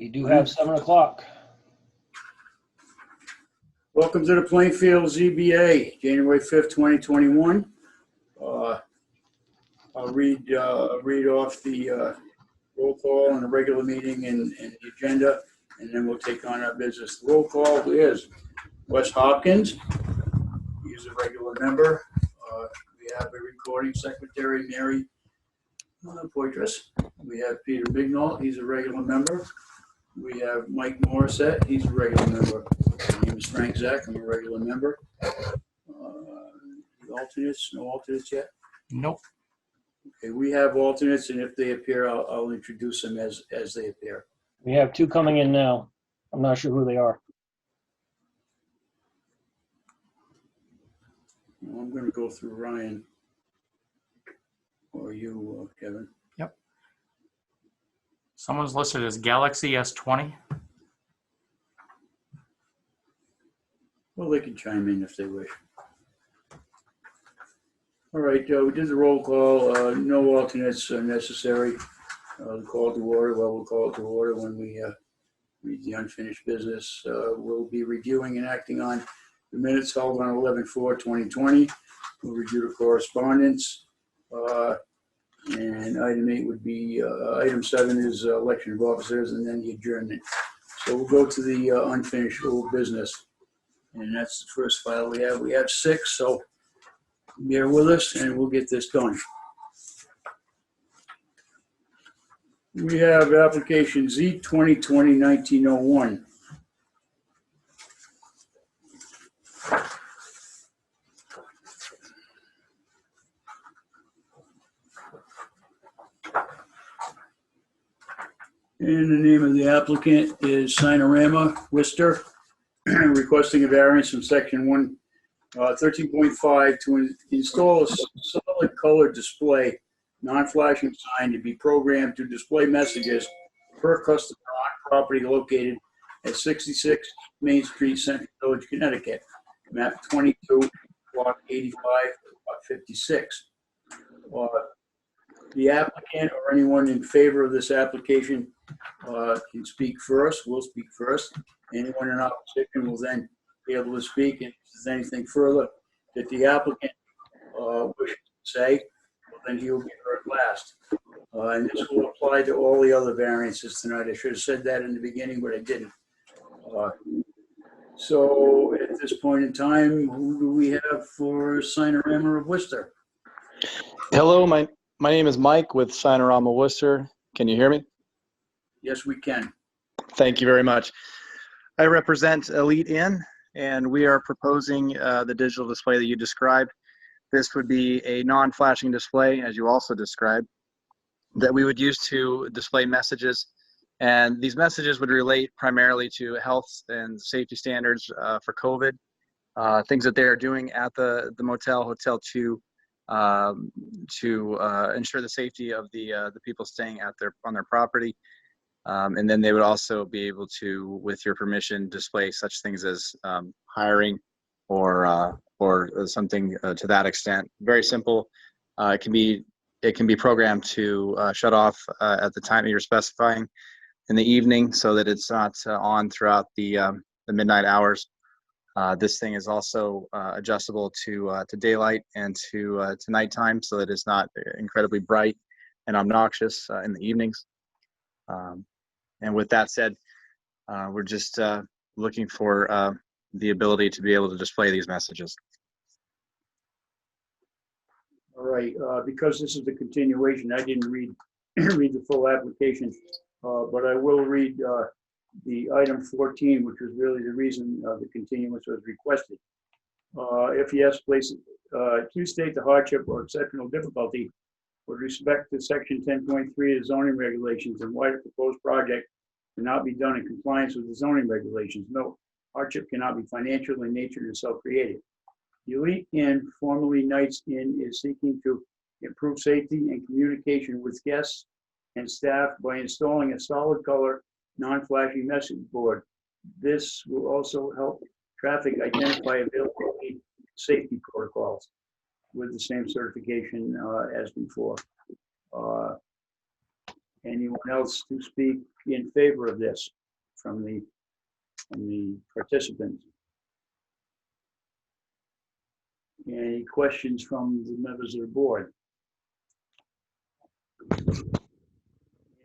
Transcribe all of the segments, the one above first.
We do have 7 o'clock. Welcome to the Plainfield ZBA, January 5th, 2021. I'll read off the roll call on the regular meeting and the agenda, and then we'll take on our business. The roll call is Wes Hopkins. He's a regular member. We have a recording secretary, Mary Poitras. We have Peter Bignall. He's a regular member. We have Mike Morissette. He's a regular member. My name is Frank Zach. I'm a regular member. The alternates? No alternates yet? Nope. Okay, we have alternates, and if they appear, I'll introduce them as they appear. We have 2 coming in now. I'm not sure who they are. Well, I'm going to go through Ryan or you, Kevin. Yep. Someone's listed as Galaxy S20. Well, they can chime in if they wish. All right, we did the roll call. No alternates are necessary. The call to order, well, we'll call it to order when we read the unfinished business. We'll be reviewing and acting on the minutes held on 11/4/2020. We'll review the correspondence. And item 8 would be, item 7 is election of officers, and then the adjournment. So we'll go to the unfinished old business. And that's the first file we have. We have 6, so bear with us and we'll get this done. We have application Z 2020-1901. And the name of the applicant is Sinorama Worcester, requesting a variance from section 13.5 to install a solid color display, non-flashing sign to be programmed to display messages per customer on property located at 66 Main Street, Central Village, Connecticut, map 22, block 85, block 56. The applicant or anyone in favor of this application can speak first. We'll speak first. Anyone in opposition will then be able to speak. And if there's anything further that the applicant wishes to say, well, then he will be heard last. And this will apply to all the other variances tonight. I should have said that in the beginning, but I didn't. So at this point in time, who do we have for Sinorama of Worcester? Hello, my name is Mike with Sinorama Worcester. Can you hear me? Yes, we can. Thank you very much. I represent Elite Inn, and we are proposing the digital display that you described. This would be a non-flashing display, as you also described, that we would use to display messages. And these messages would relate primarily to health and safety standards for COVID, things that they are doing at the hotel to ensure the safety of the people staying on their property. And then they would also be able to, with your permission, display such things as hiring or something to that extent. Very simple. It can be programmed to shut off at the time that you're specifying in the evening, so that it's not on throughout the midnight hours. This thing is also adjustable to daylight and to nighttime, so that it's not incredibly bright and obnoxious in the evenings. And with that said, we're just looking for the ability to be able to display these messages. All right, because this is the continuation, I didn't read the full application, but I will read the item 14, which was really the reason the continuance was requested. If yes, please state the hardship or exceptional difficulty with respect to section 10.3 of the zoning regulations and why the proposed project cannot be done in compliance with the zoning regulations. No, hardship cannot be financial in nature and self-created. The Elite Inn, formerly Knights Inn, is seeking to improve safety and communication with guests and staff by installing a solid color, non-flashing message board. This will also help traffic identify availability safety protocols with the same certification as before. Anyone else to speak in favor of this from the participants? Any questions from the members of the board?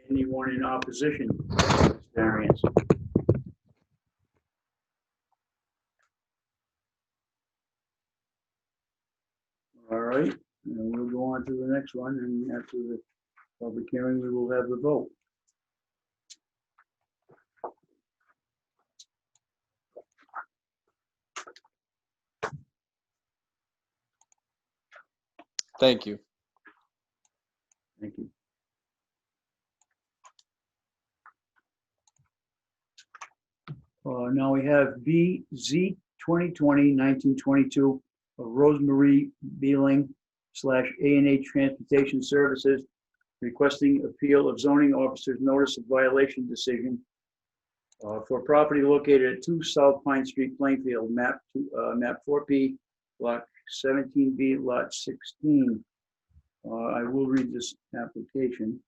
Anyone in opposition to this variance? All right, and we'll go on to the next one, and after the public hearing, we will have the vote. Thank you. Thank you. Now we have BZ 2020-1922 of Rosemary Beeling / A&H Transportation Services requesting appeal of zoning officer's notice of violation decision for property located at 2 South Pine Street, Plainfield, map 4P, block 17B, lot 16. I will read this application.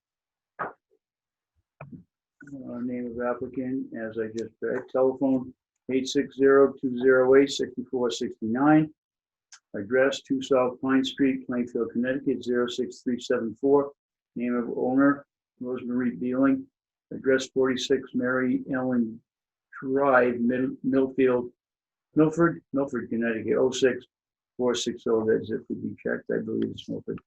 Name of applicant, as I just read. Telephone 860-208-6469. Address 2 South Pine Street, Plainfield, Connecticut 06374. Name of owner Rosemary Beeling. Address 46 Mary Ellen Drive, Milford, Connecticut 06460. That zip would be checked. I believe it's Milford.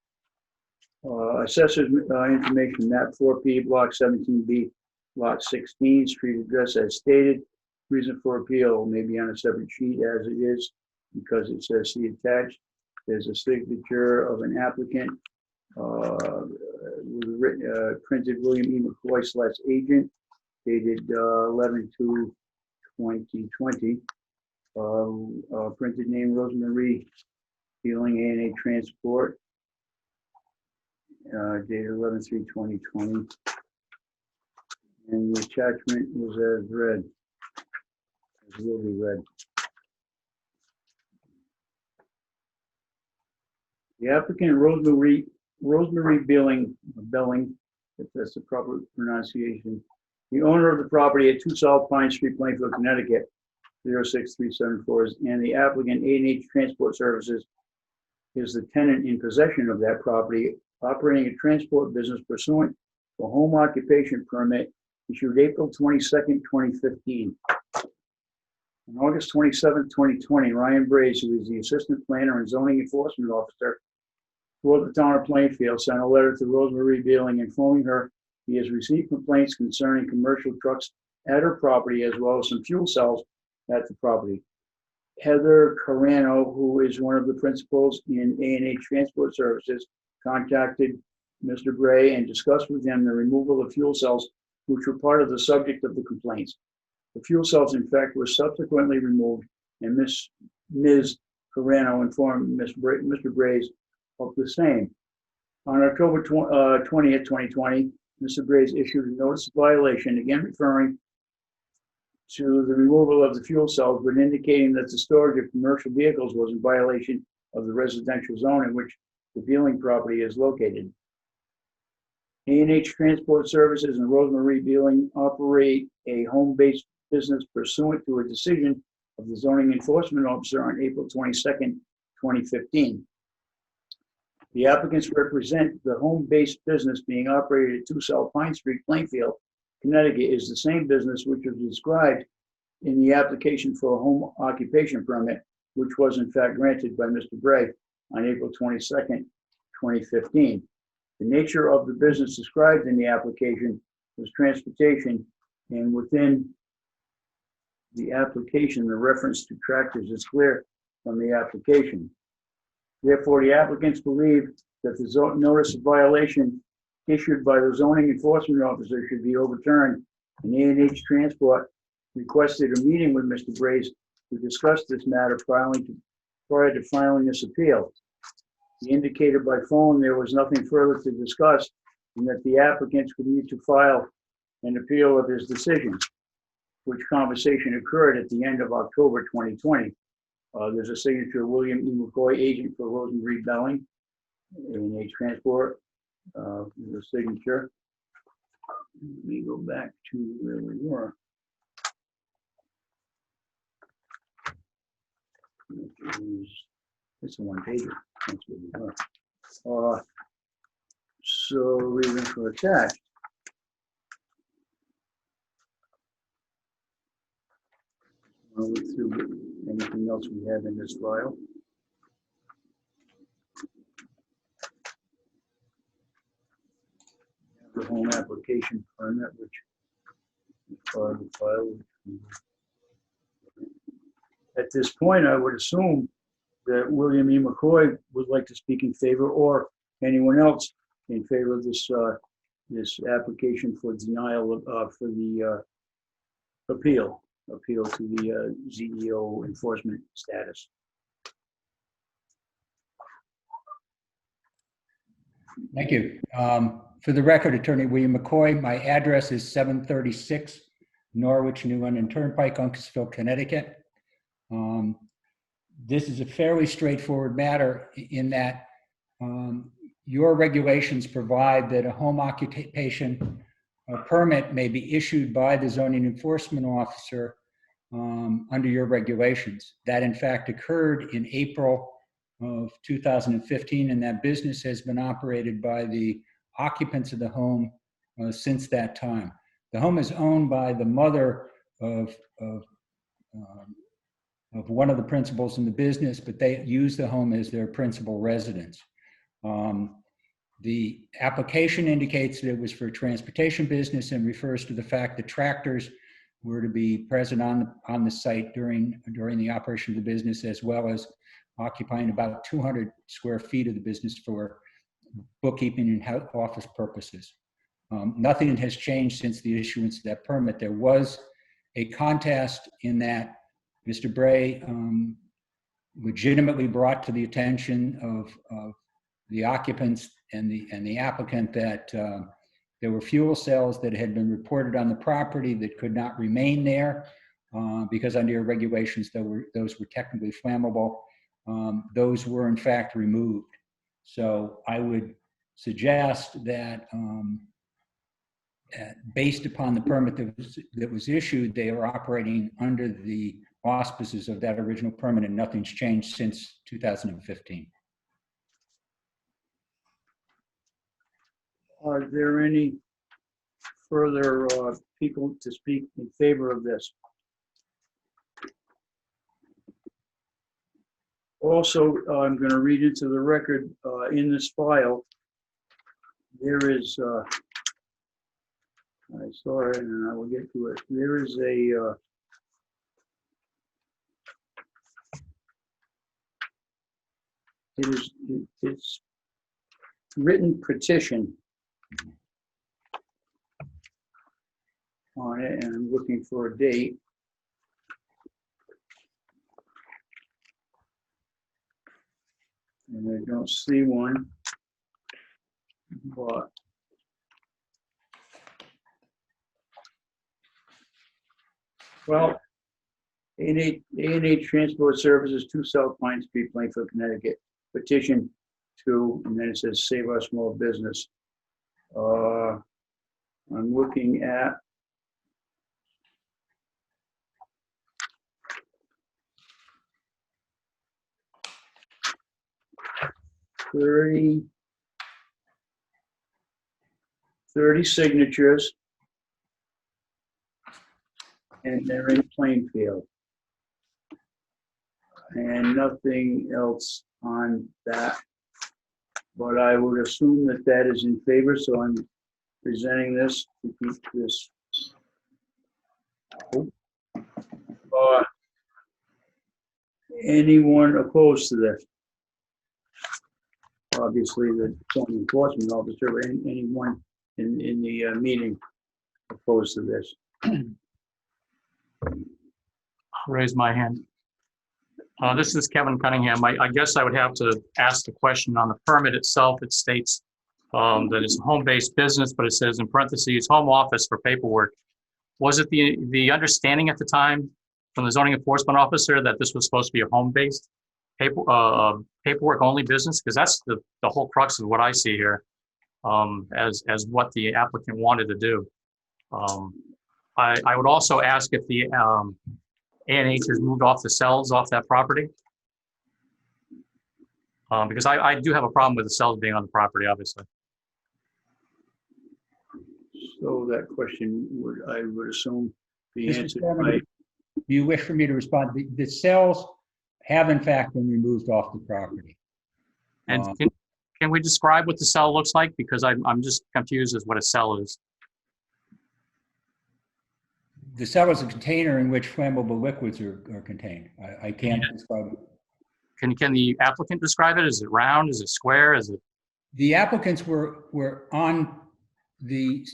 Assessor's information, map 4P, block 17B, lot 16, street address as stated. Reason for appeal may be on a separate sheet as it is because it says see attached. There's a signature of an applicant with written, printed William E. McCoy / agent, dated 11/2/2020. Printed name Rosemary Beeling, A&A Transport, dated 11/3/2020. And the attachment is as read, as will be read. The applicant Rosemary Belling, if that's the proper pronunciation, the owner of the property at 2 South Pine Street, Plainfield, Connecticut, 06374, and the applicant A&H Transport Services is the tenant in possession of that property, operating a transport business pursuant to a home occupation permit issued April 22nd, 2015. On August 27th, 2020, Ryan Braze, who is the Assistant Planner and Zoning Enforcement Officer for the town of Plainfield, sent a letter to Rosemary Beeling informing her he has received complaints concerning commercial trucks at her property as well as some fuel cells at the property. Heather Carano, who is one of the principals in A&H Transport Services, contacted Mr. Gray and discussed with him the removal of fuel cells, which were part of the subject of the complaints. The fuel cells, in fact, were subsequently removed, and Ms. Carano informed Mr. Braze of the same. On October 20th, 2020, Mr. Braze issued a notice of violation, again referring to the removal of the fuel cells, but indicating that the storage of commercial vehicles was in violation of the residential zone in which the Beeling property is located. A&H Transport Services and Rosemary Beeling operate a home-based business pursuant to a decision of the zoning enforcement officer on April 22nd, 2015. The applicants represent the home-based business being operated at 2 South Pine Street, Plainfield, Connecticut, is the same business which was described in the application for a home occupation permit, which was in fact granted by Mr. Bray on April 22nd, 2015. The nature of the business described in the application was transportation, and within the application, the reference to tractors is clear from the application. Therefore, the applicants believe that the notice of violation issued by the zoning enforcement officer should be overturned, and A&H Transport requested a meeting with Mr. Braze to discuss this matter prior to filing this appeal. He indicated by phone there was nothing further to discuss and that the applicants would need to file an appeal of his decision, which conversation occurred at the end of October 2020. There's a signature, William E. McCoy, agent for Rosemary Beeling, A&H Transport, the signature. Let me go back to where we were. It's a one pager. That's where we were. So reason for attached. I'll look through anything else we have in this file. The home application permit, which is part of the file. At this point, I would assume that William E. McCoy would like to speak in favor, or anyone else in favor of this this application for denial of for the appeal to the ZEO enforcement status. Thank you. For the record, Attorney William McCoy, my address is 736 Norwich New London Turnpike, Uncasville, Connecticut. This is a fairly straightforward matter in that your regulations provide that a home occupation permit may be issued by the zoning enforcement officer under your regulations. That in fact occurred in April of 2015, and that business has been operated by the occupants of the home since that time. The home is owned by the mother of one of the principals in the business, but they use the home as their principal residence. The application indicates that it was for a transportation business and refers to the fact that tractors were to be present on the site during the operation of the business, as well as occupying about 200 square feet of the business for bookkeeping and office purposes. Nothing has changed since the issuance of that permit. There was a contest in that Mr. Bray legitimately brought to the attention of the occupants and the applicant that there were fuel cells that had been reported on the property that could not remain there because under your regulations those were technically flammable. Those were in fact removed. So I would suggest that based upon the permit that was issued, they are operating under the auspices of that original permit, and nothing's changed since 2015. Are there any further people to speak in favor of this? Also, I'm going to read into the record in this file, there is, I saw it and I will get to it. There is a it's written petition on it, and I'm looking for a date. And I don't see one, but well, A&H Transport Services, 2 South Pine Street, Plainfield, Connecticut. Petition to, and then it says Save Our Small Business. I'm looking at thirty signatures, and they're in Plainfield. And nothing else on that. But I would assume that that is in favor, so I'm presenting this to keep this. Anyone opposed to this? Obviously, the zoning enforcement officer, but anyone in the meeting opposed to this? I'll raise my hand. This is Kevin Cunningham. I guess I would have to ask the question on the permit itself. It states that it's a home-based business, but it says in parentheses, home office for paperwork. Was it the understanding at the time from the zoning enforcement officer that this was supposed to be a home-based paperwork-only business? Because that's the whole crux of what I see here as what the applicant wanted to do. I would also ask if the A&H has moved off the cells off that property. Because I do have a problem with the cells being on the property, obviously. So that question I would assume be Mr. answered Chairman, by, do you wish for me to respond? The cells have in fact been removed off the property. And can we describe what the cell looks like? Because I'm just confused as what a cell is. The cell is a container in which flammable liquids are contained. I can't describe it. Can the applicant describe it? Is it round? Is it square? Is it? The applicants were on the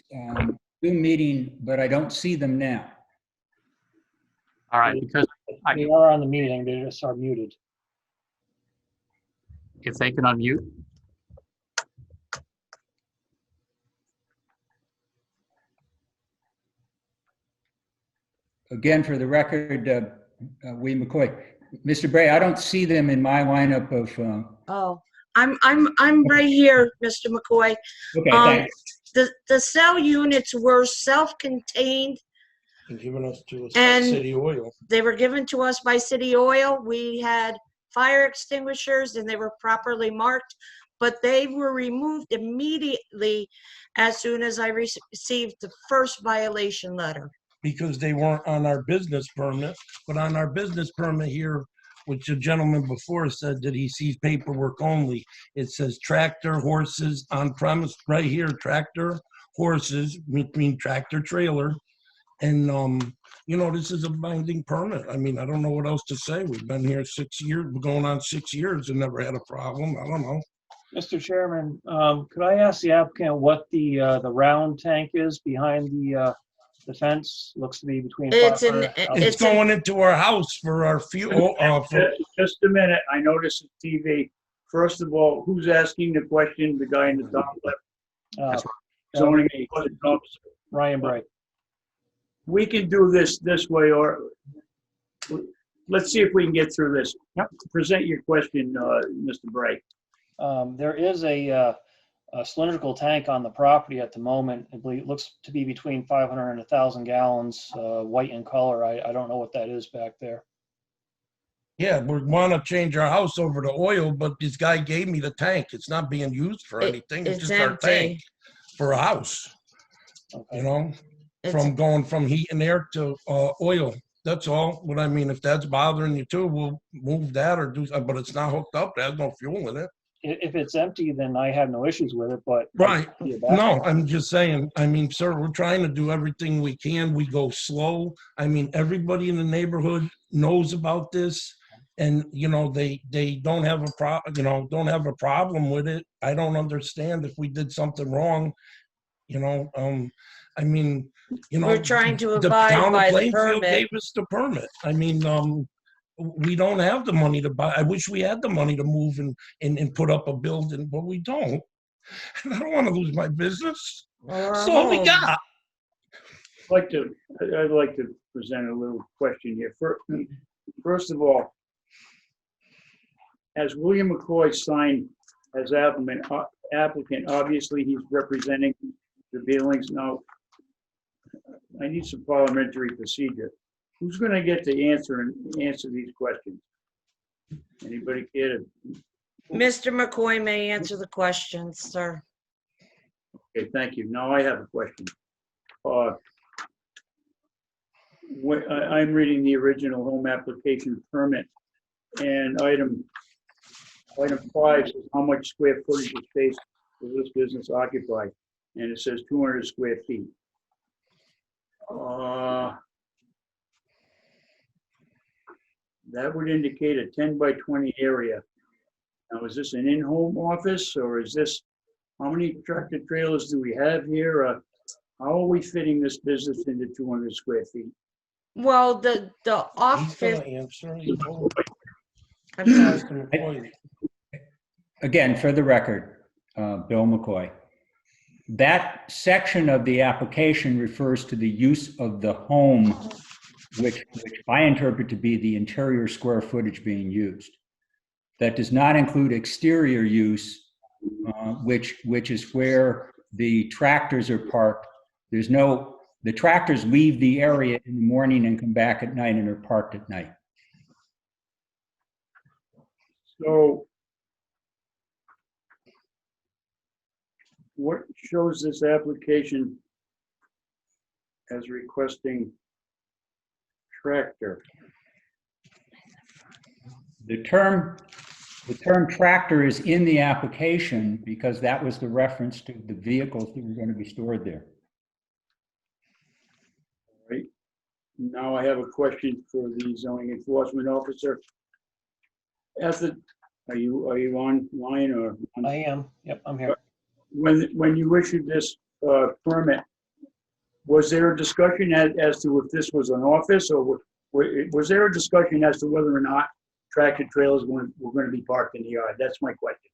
Zoom meeting, but I don't see them now. All right, because They are on the meeting, they just are muted. if they can unmute. Again, for the record, William McCoy. Mr. Bray, I don't see them in my lineup of. Oh, I'm right here, Mr. McCoy. Okay, thanks. The cell units were self-contained. And given us to us And- City Oil. They were given to us by City Oil. We had fire extinguishers and they were properly marked, but they were removed immediately as soon as I received the first violation letter. Because they weren't on our business permit, but on our business permit here, which the gentleman before said that he sees paperwork only, it says tractor, horses on premise, right here, tractor, horses, between tractor trailer. And, this is a binding permit. I mean, I don't know what else to say. We've been here 6 years, we're going on 6 years and never had a problem. I don't know. Mr. Chairman, could I ask the applicant what the round tank is behind the fence? Looks to be between. It's 500 It's It's a- going into our house for our fuel, just a minute, I noticed the TV. First of all, who's asking the question? The guy in the top left, That's zoning me, enforcement officer. Ryan Bray. We can do this way, or let's see if we can get through this. Yep. Present your question, Mr. Bray. There is a cylindrical tank on the property at the moment. I believe it looks to be between 500 and 1,000 gallons, white in color. I don't know what that is back there. Yeah, we want to change our house over to oil, but this guy gave me the tank. It's not being used for anything. It's It's just our tank empty. for a house, Okay. from going from heat and air to oil. That's all. But I mean, if that's bothering you too, we'll move that or do, but it's not hooked up. It has no fuel in it. If it's empty, then I have no issues with it, but. Right. Yeah, back- No, I'm just saying, I mean, sir, we're trying to do everything we can. We go slow. I mean, everybody in the neighborhood knows about this. And, they don't have don't have a problem with it. I don't understand if we did something wrong, I mean, We're trying to the abide town of by the Plainfield permit. gave us the permit. I mean, we don't have the money to buy. I wish we had the money to move and put up a building, but we don't. And I don't want to lose my business. Or That's all we home. got. I'd like to present a little question here. First of all, as William McCoy signed as applicant, obviously he's representing the Billings. Now, I need some parliamentary procedure. Who's going to get to answer these questions? Anybody care to? Mr. McCoy may answer the questions, sir. Okay, thank you. Now I have a question. I'm reading the original home application permit, and item 5 says how much square footage of space will this business occupy? And it says 200 square feet. That would indicate a 10 by 20 area. Now, is this an in-home office, or is this, how many tractor trailers do we have here? How are we fitting this business into 200 square feet? Well, the He's office, gonna answer. He told I'm sorry. Mr. McCoy. Again, for the record, Bill McCoy, that section of the application refers to the use of the home, which I interpret to be the interior square footage being used. That does not include exterior use, which is where the tractors are parked. There's no The tractors leave the area in the morning and come back at night and are parked at night. So what shows this application as requesting tractor? The term tractor is in the application because that was the reference to the vehicles that were going to be stored there. Right. Now I have a question for the zoning enforcement officer. Are you online or? I am. Yep, I'm here. When you issued this permit, was there a discussion as to if this was an office, or was there a discussion as to whether or not tractor trailers were going to be parked in the yard? That's my question.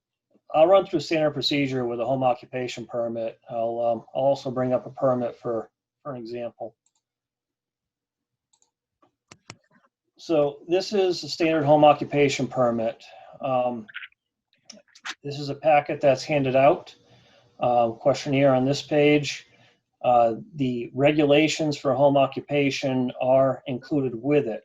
I'll run through standard procedure with a home occupation permit. I'll also bring up a permit for an example. So this is a standard home occupation permit. This is a packet that's handed out. Questionnaire on this page. The regulations for home occupation are included with it.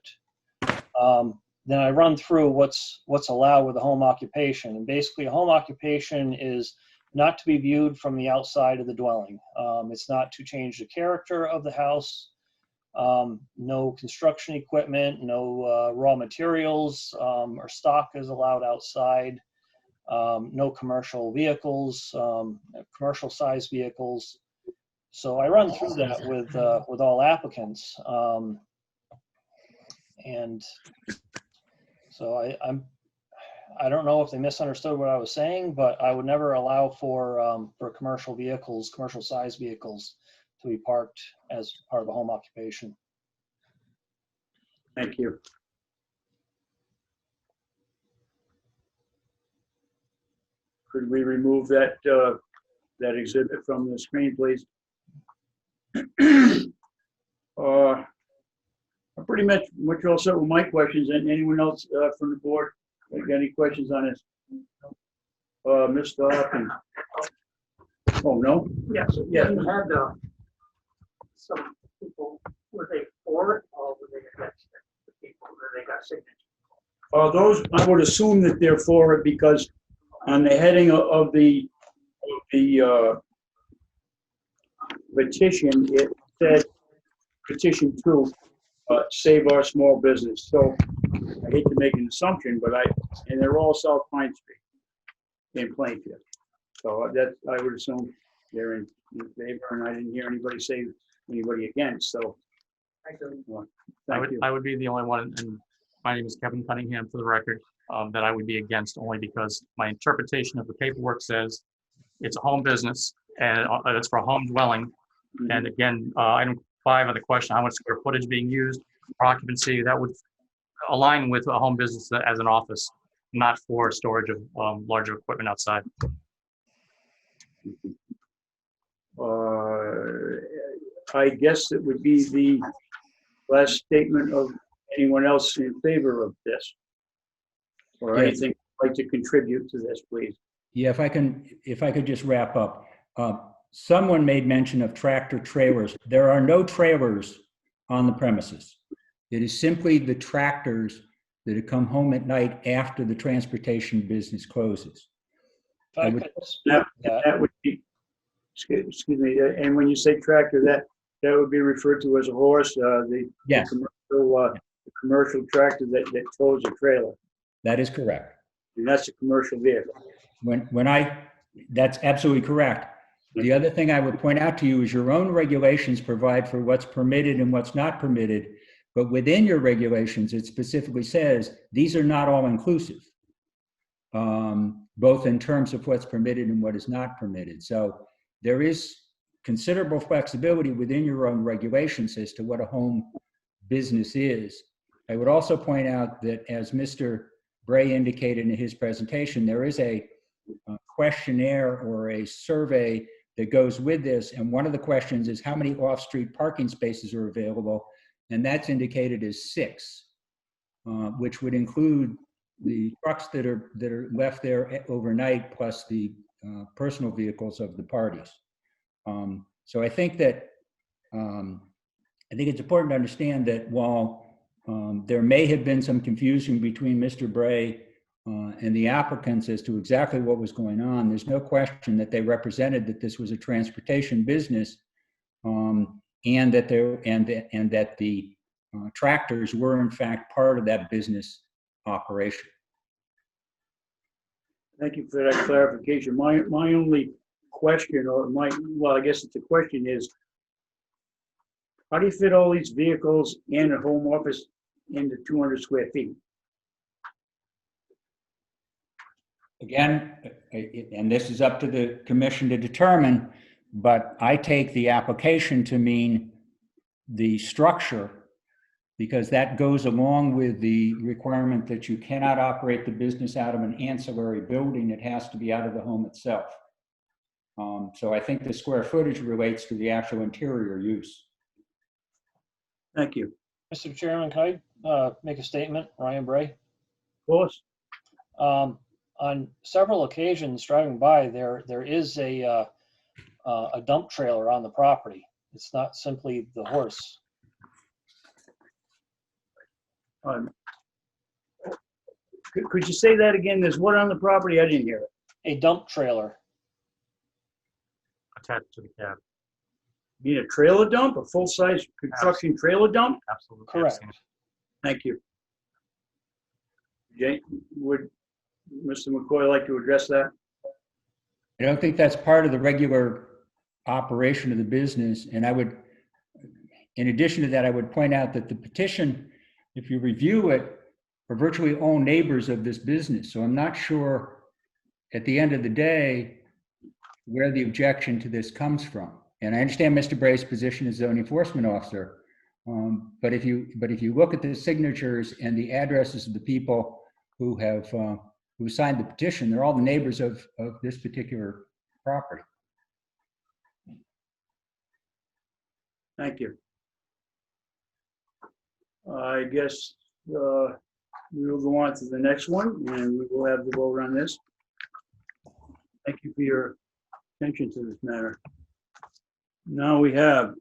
Then I run through what's allowed with a home occupation. And basically a home occupation is not to be viewed from the outside of the dwelling. It's not to change the character of the house. No construction equipment, no raw materials or stock is allowed outside. No commercial vehicles, commercial size vehicles. So I run through that with all applicants. And so I don't know if they misunderstood what I was saying, but I would never allow for commercial vehicles, commercial size vehicles to be parked as part of a home occupation. Thank you. Could we remove that exhibit from the screen, please? I'm pretty much all set with my questions. And anyone else from the board got any questions on this? Mr. Hawkins. Oh, no? Yes, Yeah. you had some people, were they for it or were they against it? The people that they got signatures. Those, I would assume that they're for it because on the heading of the petition, it said petition to save our small business. So I hate to make an assumption, but and they're all South Pine Street in Plainfield. So that I would assume they're in favor, and I didn't hear anybody say anybody against. So thank you. I would be the only one, and my name is Kevin Cunningham for the record, that I would be against only because my interpretation of the paperwork says it's a home business and it's for a home dwelling. And again, item 5 of the question, how much square footage being used for occupancy, that would align with a home business as an office, not for storage of larger equipment outside. I guess it would be the last statement of anyone else in favor of this, or anything you'd like to contribute to this, please. Yeah, if I could just wrap up. Someone made mention of tractor trailers. There are no trailers on the premises. It is simply the tractors that come home at night after the transportation business closes. That would be, excuse me, and when you say tractor, that would be referred to as a horse, Yes. the commercial tractor that tows a trailer. That is correct. And that's a commercial vehicle. That's absolutely correct. The other thing I would point out to you is your own regulations provide for what's permitted and what's not permitted, but within your regulations, it specifically says these are not all inclusive, both in terms of what's permitted and what is not permitted. So there is considerable flexibility within your own regulations as to what a home business is. I would also point out that, as Mr. Bray indicated in his presentation, there is a questionnaire or a survey that goes with this. And one of the questions is how many off-street parking spaces are available? And that's indicated as 6, which would include the trucks that are left there overnight, plus the personal vehicles of the parties. So I think that I think it's important to understand that while there may have been some confusion between Mr. Bray and the applicants as to exactly what was going on, there's no question that they represented that this was a transportation business, and that the tractors were in fact part of that business operation. Thank you for that clarification. My only question, well, I guess it's a question, is how do you fit all these vehicles and a home office into 200 square feet? Again, and this is up to the commission to determine, but I take the application to mean the structure, because that goes along with the requirement that you cannot operate the business out of an ancillary building. It has to be out of the home itself. So I think the square footage relates to the actual interior use. Thank you. Mr. Chairman, can I make a statement? Ryan Bray. Of course. On several occasions driving by, there is a dump trailer on the property. It's not simply the horse. Could you say that again? There's what on the property? I didn't hear it. A dump trailer. Attached to the cab. You mean a trailer dump, a full-size construction trailer dump? Absolutely. Correct. Thank you. Jay, would Mr. McCoy like to address that? I don't think that's part of the regular operation of the business. And I would, in addition to that, I would point out that the petition, if you review it, are virtually all neighbors of this business. So I'm not sure at the end of the day where the objection to this comes from. And I understand Mr. Bray's position as zoning enforcement officer, but if you look at the signatures and the addresses of the people who have who signed the petition, they're all the neighbors of this particular property. Thank you. I guess we will go on to the next one, and we will have the vote on this. Thank you for your attention to this matter. Now we have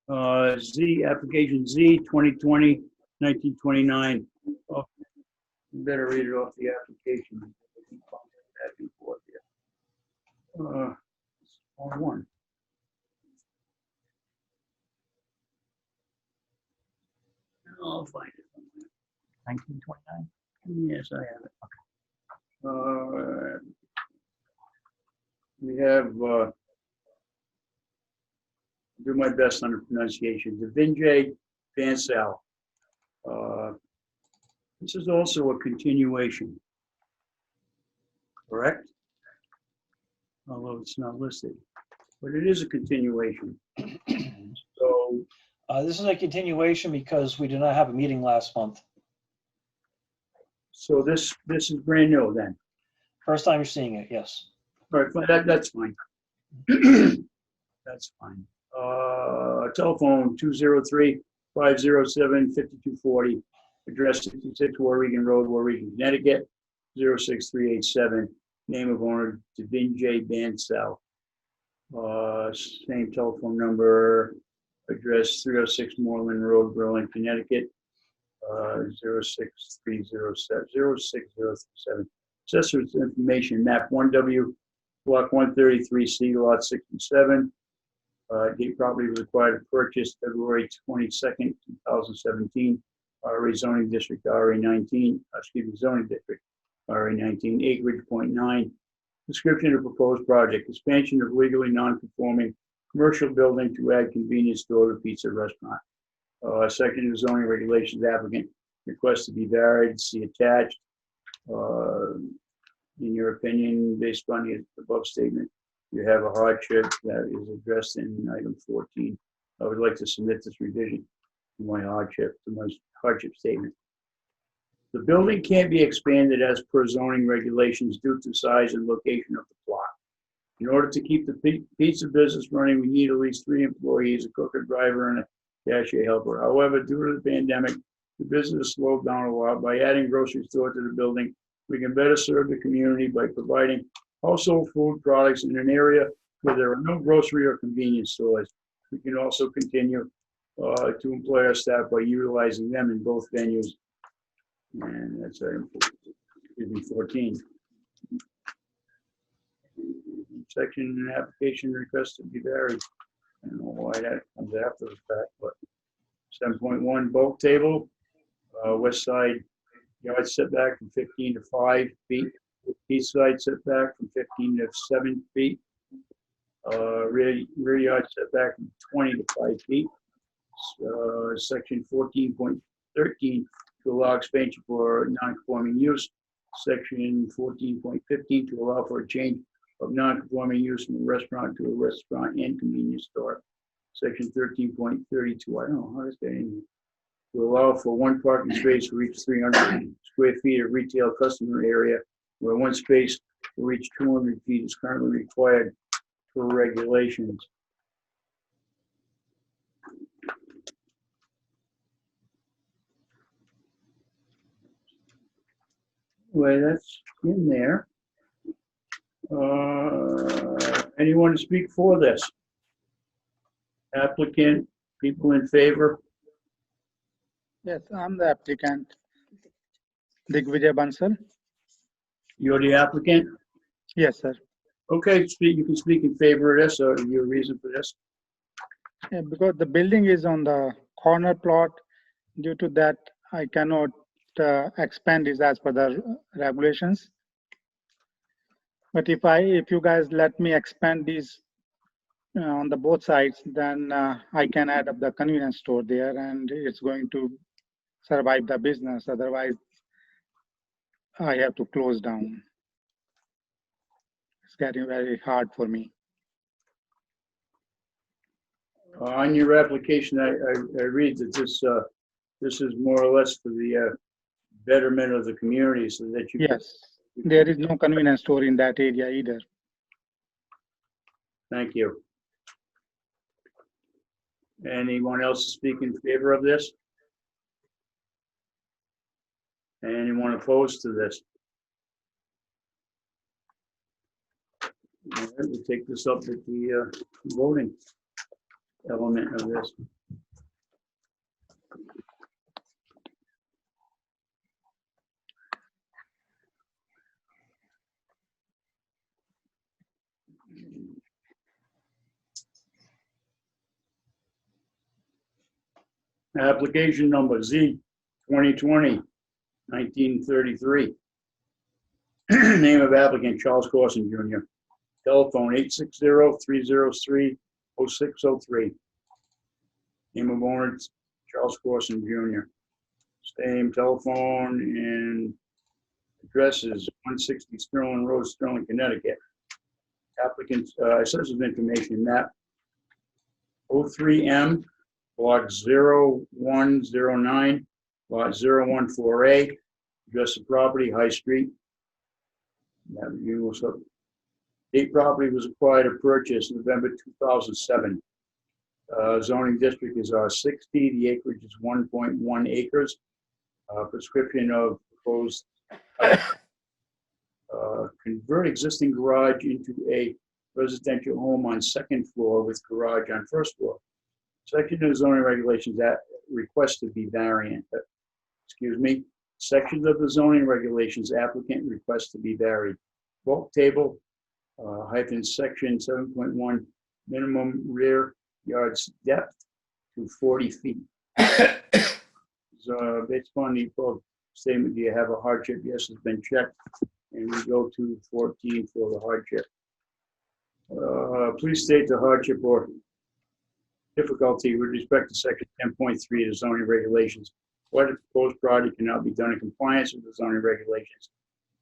application Z 2020-1929. Oh, better read it off the application. Back and forth here. One. I'll find it. 1929. Yes, I have it. We have, do my best on the pronunciation, Vijay Bansal. This is also a continuation, correct? Although it's not listed, but it is a continuation. So This is a continuation because we did not have a meeting last month. So this is brand new then. First time you're seeing it, yes. All right, that's fine. That's fine. Telephone 203-507-5240. Address 66 Warwigan Road, Warwigan, Connecticut, 06387. Name of owner, Vijay Bansal. Same telephone number. Address 306 Moreland Road, Berlin, Connecticut, 06037. Accessories information, map 1W, block 133C, lot 67. Date property was acquired and purchased February 22nd, 2017. Zoning district, zoning district, RA19, acreage 0.9. Description of proposed project, expansion of legally non-conforming commercial building to add convenience store to pizza restaurant. Section of zoning regulations, applicant request to be varied, see attached. In your opinion, based on the above statement, you have a hardship that is addressed in item 14. I would like to submit this revision to my hardship statement. The building can't be expanded as per zoning regulations due to size and location of the plot. In order to keep the pizza business running, we need at least 3 employees, a cook, a driver, and a cashier helper. However, due to the pandemic, the business slowed down a lot. By adding grocery store to the building, we can better serve the community by providing household food products in an area where there are no grocery or convenience stores. we can also continue to employ our staff by utilizing them in both venues. And that's item 14. Section application request to be varied. I don't know why that comes after the fact, but 7.1 bulk table, west side yard setback from 15 to 5 feet, east side setback from 15 to 7 feet, rear yard setback from 20 to 5 feet. Section 14.13 to allow expansion for non-conforming use. Section 14.15 to allow for a change of non-conforming use from a restaurant to a restaurant and convenience store. Section 13.32, I don't know, how does that in here? To allow for one parking space for each 300 square feet of retail customer area, where one space for each 200 feet is currently required for regulations. Well, that's in there. Anyone to speak for this? Applicant, people in favor? Yes, I'm the applicant. Digvijay Bansal. You're the applicant? Yes, sir. Okay, you can speak in favor of this, or your reason for this? Yeah, because the building is on the corner plot. Due to that, I cannot expand this as per the regulations. But if you guys let me expand these on the both sides, then I can add up the convenience store there, and it's going to survive the business. Otherwise, I have to close down. It's getting very hard for me. On your application, I read that this is more or less for the betterment of the community, so that you. Yes, there is no convenience store in that area either. Thank you. Anyone else speak in favor of this? Anyone opposed to this? All right, we'll take this up at the voting element of this. Application number Z 2020-1933. Name of applicant Charles Corson Jr. Telephone 860-303-0603. Name of owner Charles Corson Jr. Same telephone and address is 160 Sterling Road, Sterling, Connecticut. Applicant's assessment information map 03M, block 0109, lot 014A, address of property, High Street. Date property was acquired or purchased November 2007. Zoning district is R60. The acreage is 1.1 acres. Prescription of proposed convert existing garage into a residential home on second floor with garage on first floor. Section of zoning regulations that request to be variant. Sections of the zoning regulations applicant request to be varied. Bulk table hyphen section 7.1 minimum rear yards depth to 40 feet. So based upon the above statement, do you have a hardship? Yes, it's been checked. And we go to 14 for the hardship. Please state the hardship or difficulty with respect to section 10.3 of the zoning regulations. What if proposed project cannot be done in compliance with the zoning regulations?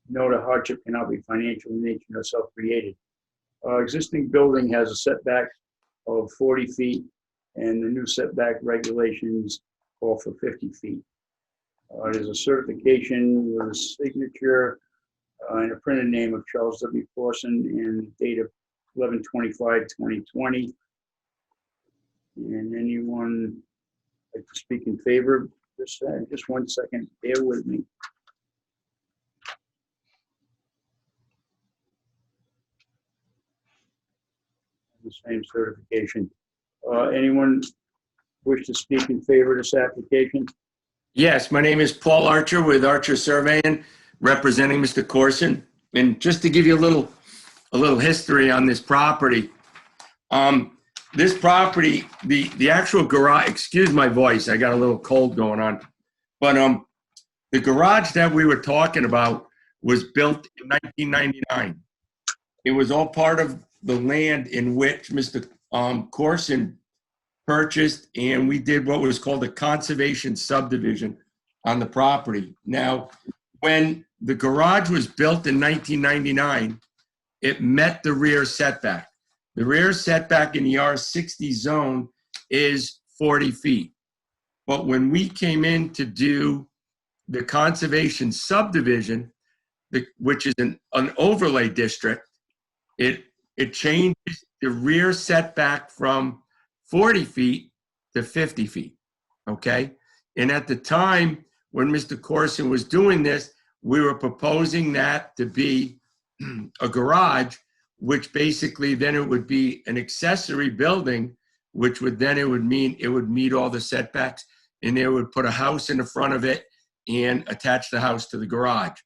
Note a hardship cannot be financial in nature or self-created. Existing building has a setback of 40 feet and the new setback regulations call for 50 feet. There's a certification with a signature and a printed name of Charles W. Corson and date of 11/25/2020. And anyone like to speak in favor of this? Just 1 second, bear with me. The same certification. Anyone wish to speak in favor of this application? Yes, my name is Paul Archer with Archer Surveying, representing Mr. Corson. And just to give you a little history on this property, this property, the actual garage, excuse my voice, I got a little cold going on, but the garage that we were talking about was built in 1999. It was all part of the land in which Mr. Corson purchased, and we did what was called a conservation subdivision on the property. Now, when the garage was built in 1999, it met the rear setback. The rear setback in the R60 zone is 40 feet. But when we came in to do the conservation subdivision, which is an overlay district, it changes the rear setback from 40 feet to 50 feet, okay? And at the time when Mr. Corson was doing this, we were proposing that to be a garage, which basically then it would be an accessory building, which would then it would mean it would meet all the setbacks, and they would put a house in the front of it and attach the house to the garage.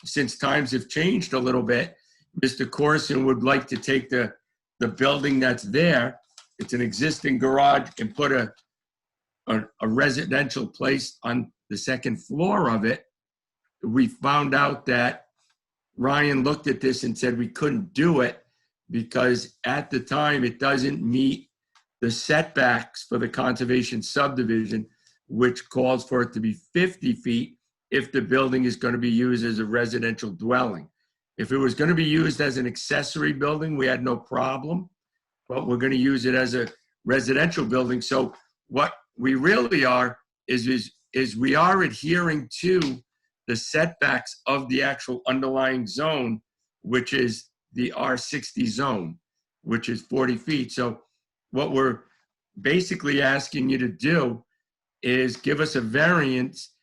Since times have changed a little bit, Mr. Corson would like to take the building that's there, it's an existing garage, and put a residential place on the second floor of it. We found out that Ryan looked at this and said we couldn't do it because at the time it doesn't meet the setbacks for the conservation subdivision, which calls for it to be 50 feet if the building is going to be used as a residential dwelling. If it was going to be used as an accessory building, we had no problem, but we're going to use it as a residential building. So what we really are is we are adhering to the setbacks of the actual underlying zone, which is the R60 zone, which is 40 feet. So what we're basically asking you to do is give us a variance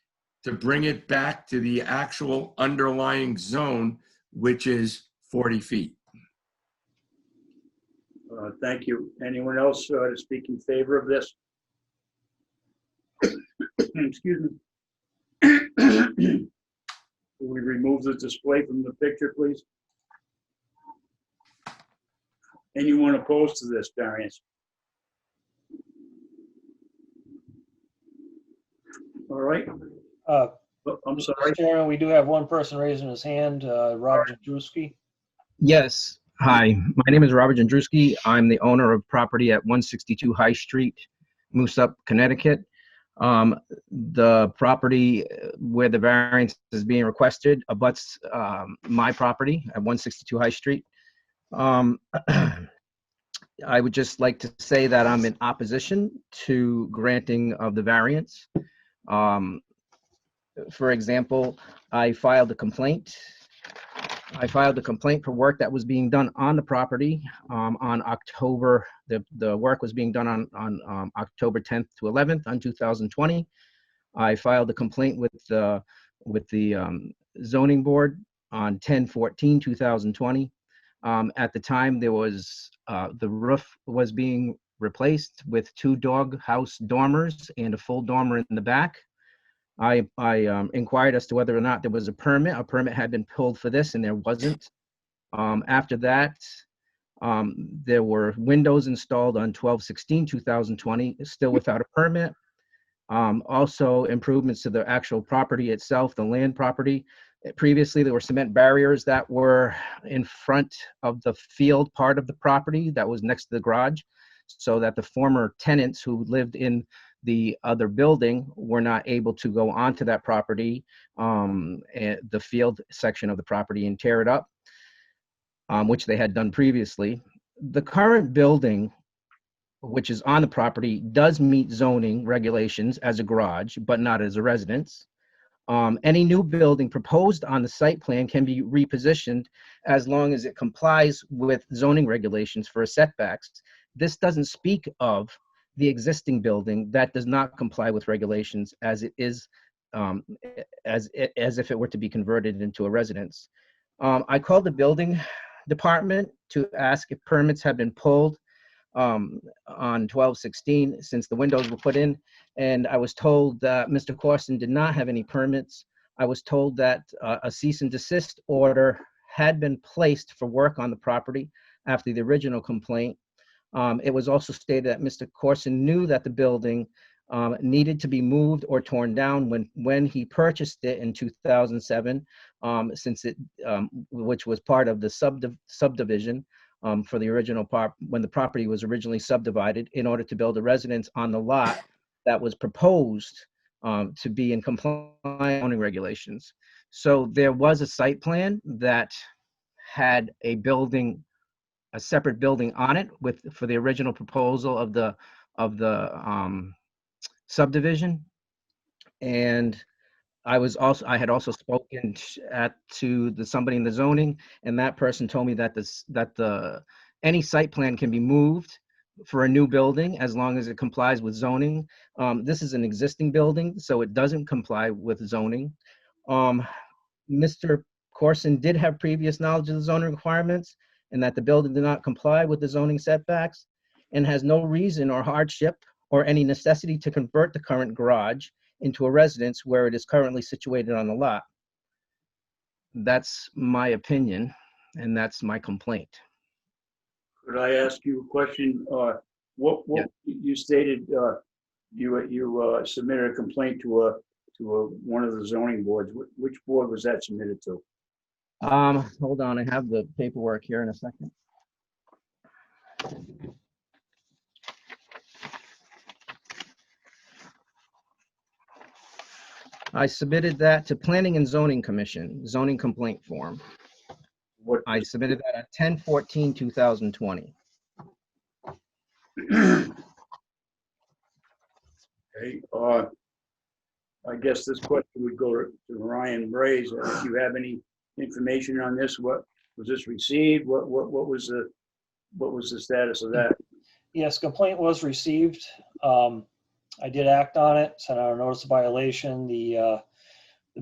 to bring it back to the actual underlying zone, which is 40 feet. Thank you. Anyone else to speak in favor of this? Excuse me. Will we remove the display from the picture, please? Anyone opposed to this variance? All right. Uh, I'm sorry. Mr. Chairman, we do have one person raising his hand, Rob Jandruski. Yes. Hi, my name is Robert Jandruski. I'm the owner of property at 162 High Street, Moosup, Connecticut. The property where the variance is being requested abuts my property at 162 High Street. I would just like to say that I'm in opposition to granting of the variance. For example, I filed a complaint for work that was being done on the property on October. The work was being done on October 10th to 11th on 2020. I filed a complaint with the zoning board on 10/14/2020. At the time, there was the roof was being replaced with 2 dog house dormers and a full dormer in the back. I inquired as to whether or not there was a permit. A permit had been pulled for this, and there wasn't. After that, there were windows installed on 12/16/2020, still without a permit. Also, improvements to the actual property itself, the land property. Previously, there were cement barriers that were in front of the field part of the property that was next to the garage, so that the former tenants who lived in the other building were not able to go onto that property, the field section of the property, and tear it up, which they had done previously. The current building, which is on the property, does meet zoning regulations as a garage, but not as a residence. Any new building proposed on the site plan can be repositioned as long as it complies with zoning regulations for setbacks. This doesn't speak of the existing building that does not comply with regulations as it is, as if it were to be converted into a residence. I called the building department to ask if permits have been pulled. on 12/16 since the windows were put in. And I was told that Mr. Corson did not have any permits. I was told that a cease and desist order had been placed for work on the property after the original complaint. It was also stated that Mr. Corson knew that the building needed to be moved or torn down when he purchased it in 2007, since it, which was part of the subdivision for the original part, when the property was originally subdivided in order to build a residence on the lot that was proposed to be in compliance with zoning regulations. So there was a site plan that had a building, a separate building on it for the original proposal of the subdivision. And I had also spoken to somebody in the zoning, and that person told me that any site plan can be moved for a new building as long as it complies with zoning. This is an existing building, so it doesn't comply with zoning. Mr. Corson did have previous knowledge of the zoning requirements and that the building did not comply with the zoning setbacks and has no reason or hardship or any necessity to convert the current garage into a residence where it is currently situated on the lot. That's my opinion, and that's my complaint. Could I ask you a question? What you stated, you submitted a complaint to one of the zoning boards. Which board was that submitted to? Hold on, I have the paperwork here in a second. I submitted that to Planning and Zoning Commission, zoning complaint form. I submitted that at 10/14/2020. Okay, I guess this question would go to Ryan Braze. If you have any information on this, what was this received? What was the status of that? Yes, complaint was received. I did act on it, sent out a notice of violation. The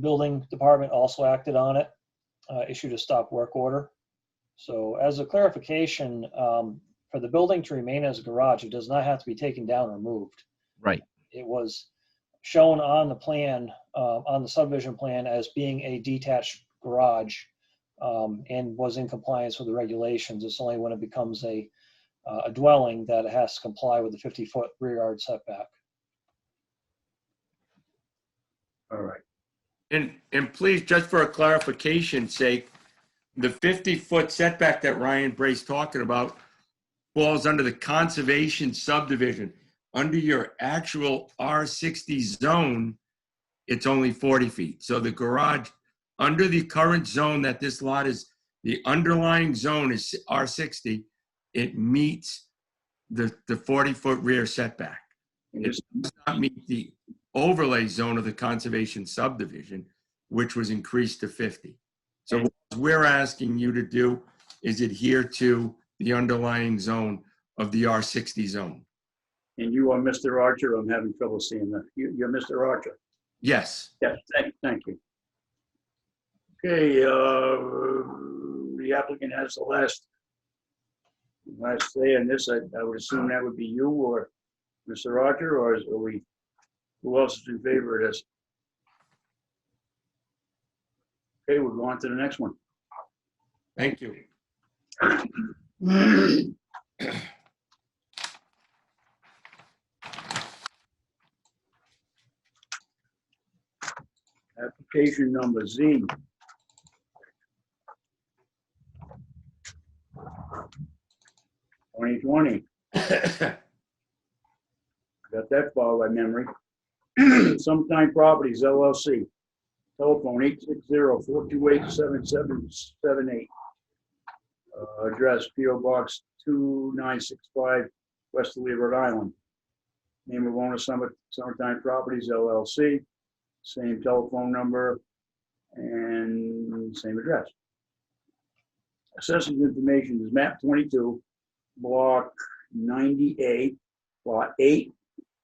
building department also acted on it, issued a stop work order. So as a clarification, for the building to remain as a garage, it does not have to be taken down or moved. Right. It was shown on the plan, on the subdivision plan, as being a detached garage, and was in compliance with the regulations. It's only when it becomes a dwelling that it has to comply with the 50-foot rear yard setback. All right. And please, just for a clarification's sake, the 50-foot setback that Ryan Bray's talking about falls under the conservation subdivision. Under your actual R60 zone, it's only 40 feet. So the garage, under the current zone that this lot is, the underlying zone is R60, it meets the 40-foot rear setback. It does not meet the overlay zone of the conservation subdivision, which was increased to 50. So what we're asking you to do is adhere to the underlying zone of the R60 zone. And you are Mr. Archer. I'm having trouble seeing that. You're Mr. Archer. Yes. Yes, thank you. Okay, the applicant has the last say on this. I would assume that would be you or Mr. Archer, or who else is in favor of this? Okay, we'll go on to the next one. Thank you. Application number Z. (2020). Got that far by memory. Sometime Properties LLC. Telephone 860-428-7778. Address P.O. Box 2965, Westerly, Rhode Island. Name of owner Summertime Properties LLC. Same telephone number and same address. Assessment information is map 22, block 90A, lot 8.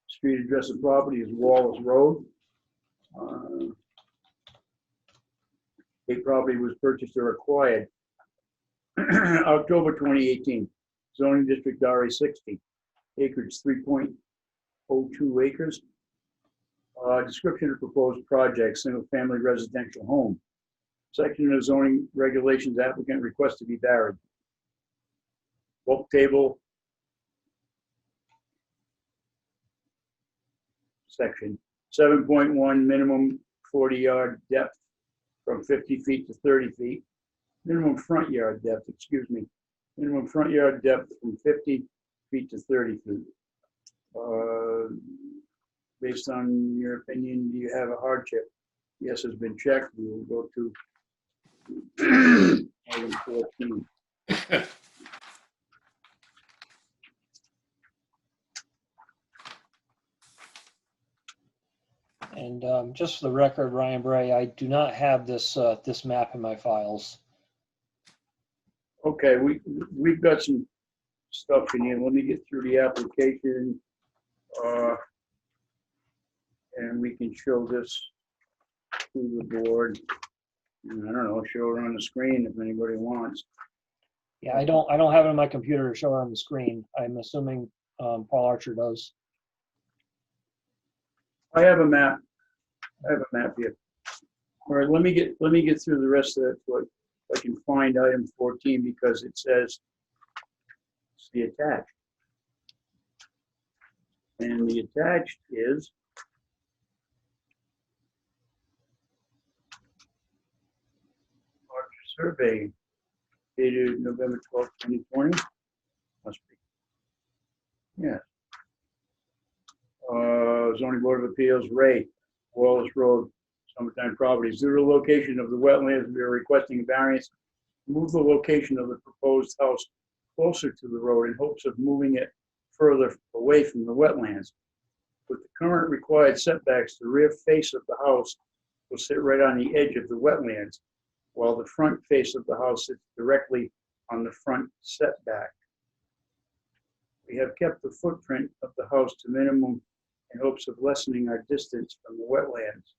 Street address of property is Wallace Road. A property was purchased or acquired October 2018. zoning district RA60, acreage 3.02 acres. Description of proposed project, single-family residential home. Section of zoning regulations, applicant request to be varied. Bulk table. Section 7.1, minimum 40-yard depth from 50 feet to 30 feet. Minimum front yard depth, excuse me. Minimum front yard depth from 50 feet to 30 feet. Based on your opinion, do you have a hardship? Yes has been checked. We will go to item 14. And just for the record, Ryan Bray, I do not have this this map in my files. Okay, we've got some stuff in here. Let me get through the application. And we can show this to the board. And I don't know, show it on the screen if anybody wants. Yeah, I don't have it on my computer to show it on the screen. I'm assuming Paul Archer does. I have a map. I have a map here. All right, let me get through the rest of it. So I can find item 14 because it says it's the attached. And the attached is survey dated November 12th, 2020. Must be. Yeah. Zoning Board of Appeals, Ray, Wallace Road, Summertime Properties. Due to the location of the wetlands, we are requesting a variance to move the location of the proposed house closer to the road in hopes of moving it further away from the wetlands. With the current required setbacks, the rear face of the house will sit right on the edge of the wetlands, while the front face of the house sits directly on the front setback. We have kept the footprint of the house to minimum in hopes of lessening our distance from the wetlands.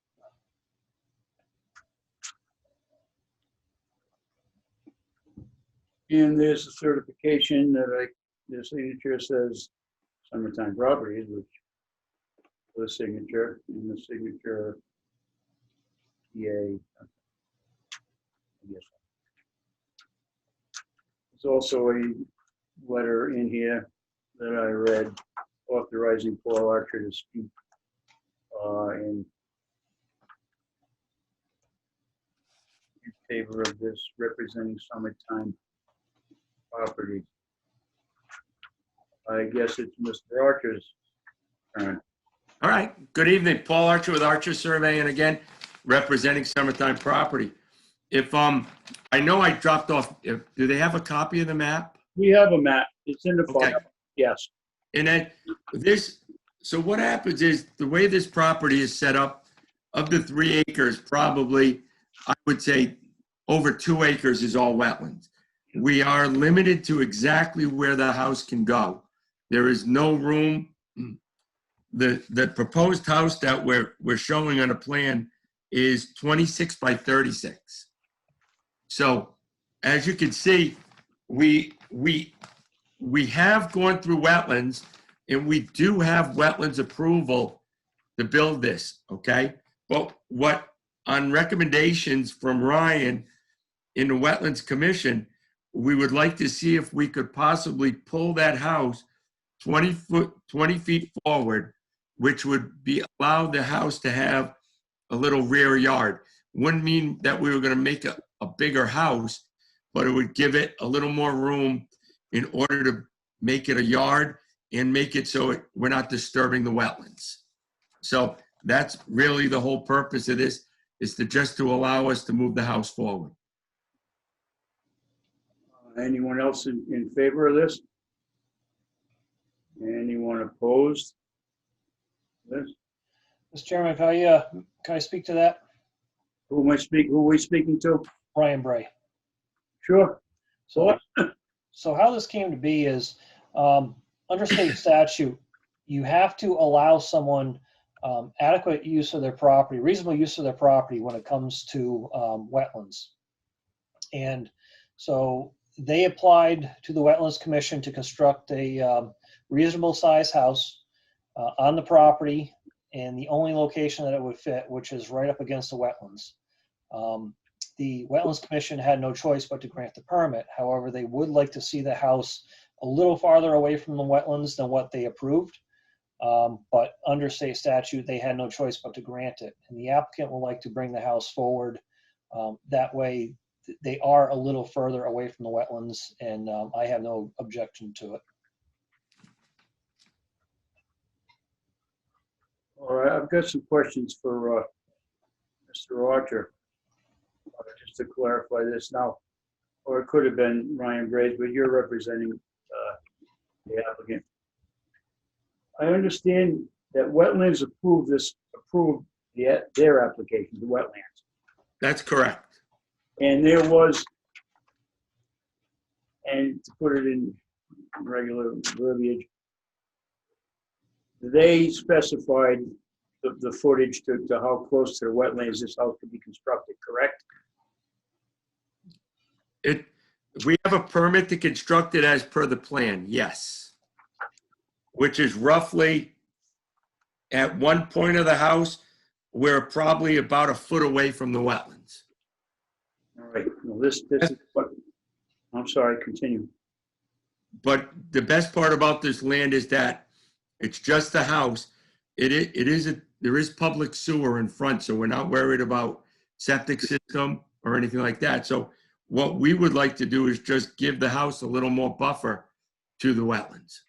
And there's a certification that the signature says Summertime Properties, which the signature, and the signature PA. Yes. There's also a letter in here that I read authorizing Paul Archer to speak in favor of this, representing Summertime Properties. I guess it's Mr. Archer's turn. All right. Good evening. Paul Archer with Archer Survey, and again, representing Summertime Property. If I know I dropped off. Do they have a copy of the map? We have a map. It's in the file. Okay. Yes. And then so what happens is the way this property is set up, of the 3 acres, probably, I would say over 2 acres is all wetlands. We are limited to exactly where the house can go. There is no room. The proposed house that we're showing on a plan is 26 by 36. So as you can see, we have gone through wetlands, and we do have wetlands approval to build this, okay? But what, on recommendations from Ryan in the Wetlands Commission, we would like to see if we could possibly pull that house 20 feet forward, which would allow the house to have a little rear yard. Wouldn't mean that we were going to make a bigger house, but it would give it a little more room in order to make it a yard and make it so we're not disturbing the wetlands. So that's really the whole purpose of this, is to allow us to move the house forward. Anyone else in favor of this? Anyone opposed? This? Mr. Chairman, can I speak to that? Who are we speaking to? Ryan Bray. Sure. So how this came to be is, under state statute, you have to allow someone adequate use of their property, reasonable use of their property when it comes to wetlands. And so They applied to the Wetlands Commission to construct a reasonable size house on the property and the only location that it would fit, which is right up against the wetlands. The Wetlands Commission had no choice but to grant the permit. However, they would like to see the house a little farther away from the wetlands than what they approved. But under state statute, they had no choice but to grant it. And the applicant would like to bring the house forward. That way, they are a little further away from the wetlands, and I have no objection to it. All right, I've got some questions for Mr. Archer. Just to clarify this now, or it could have been Ryan Graves, but you're representing the applicant. I understand that wetlands approved their application, the wetlands. That's correct. And there was, and to put it in regular verbiage, they specified the footage to how close to the wetlands this house could be constructed, correct? We have a permit to construct it as per the plan, yes. Which is roughly at one point of the house, we're probably about a foot away from the wetlands. All right, well, this is what, I'm sorry, continue. But the best part about this land is that it's just the house. There is public sewer in front, so we're not worried about septic system or anything like that. So what we would like to do is just give the house a little more buffer to the wetlands.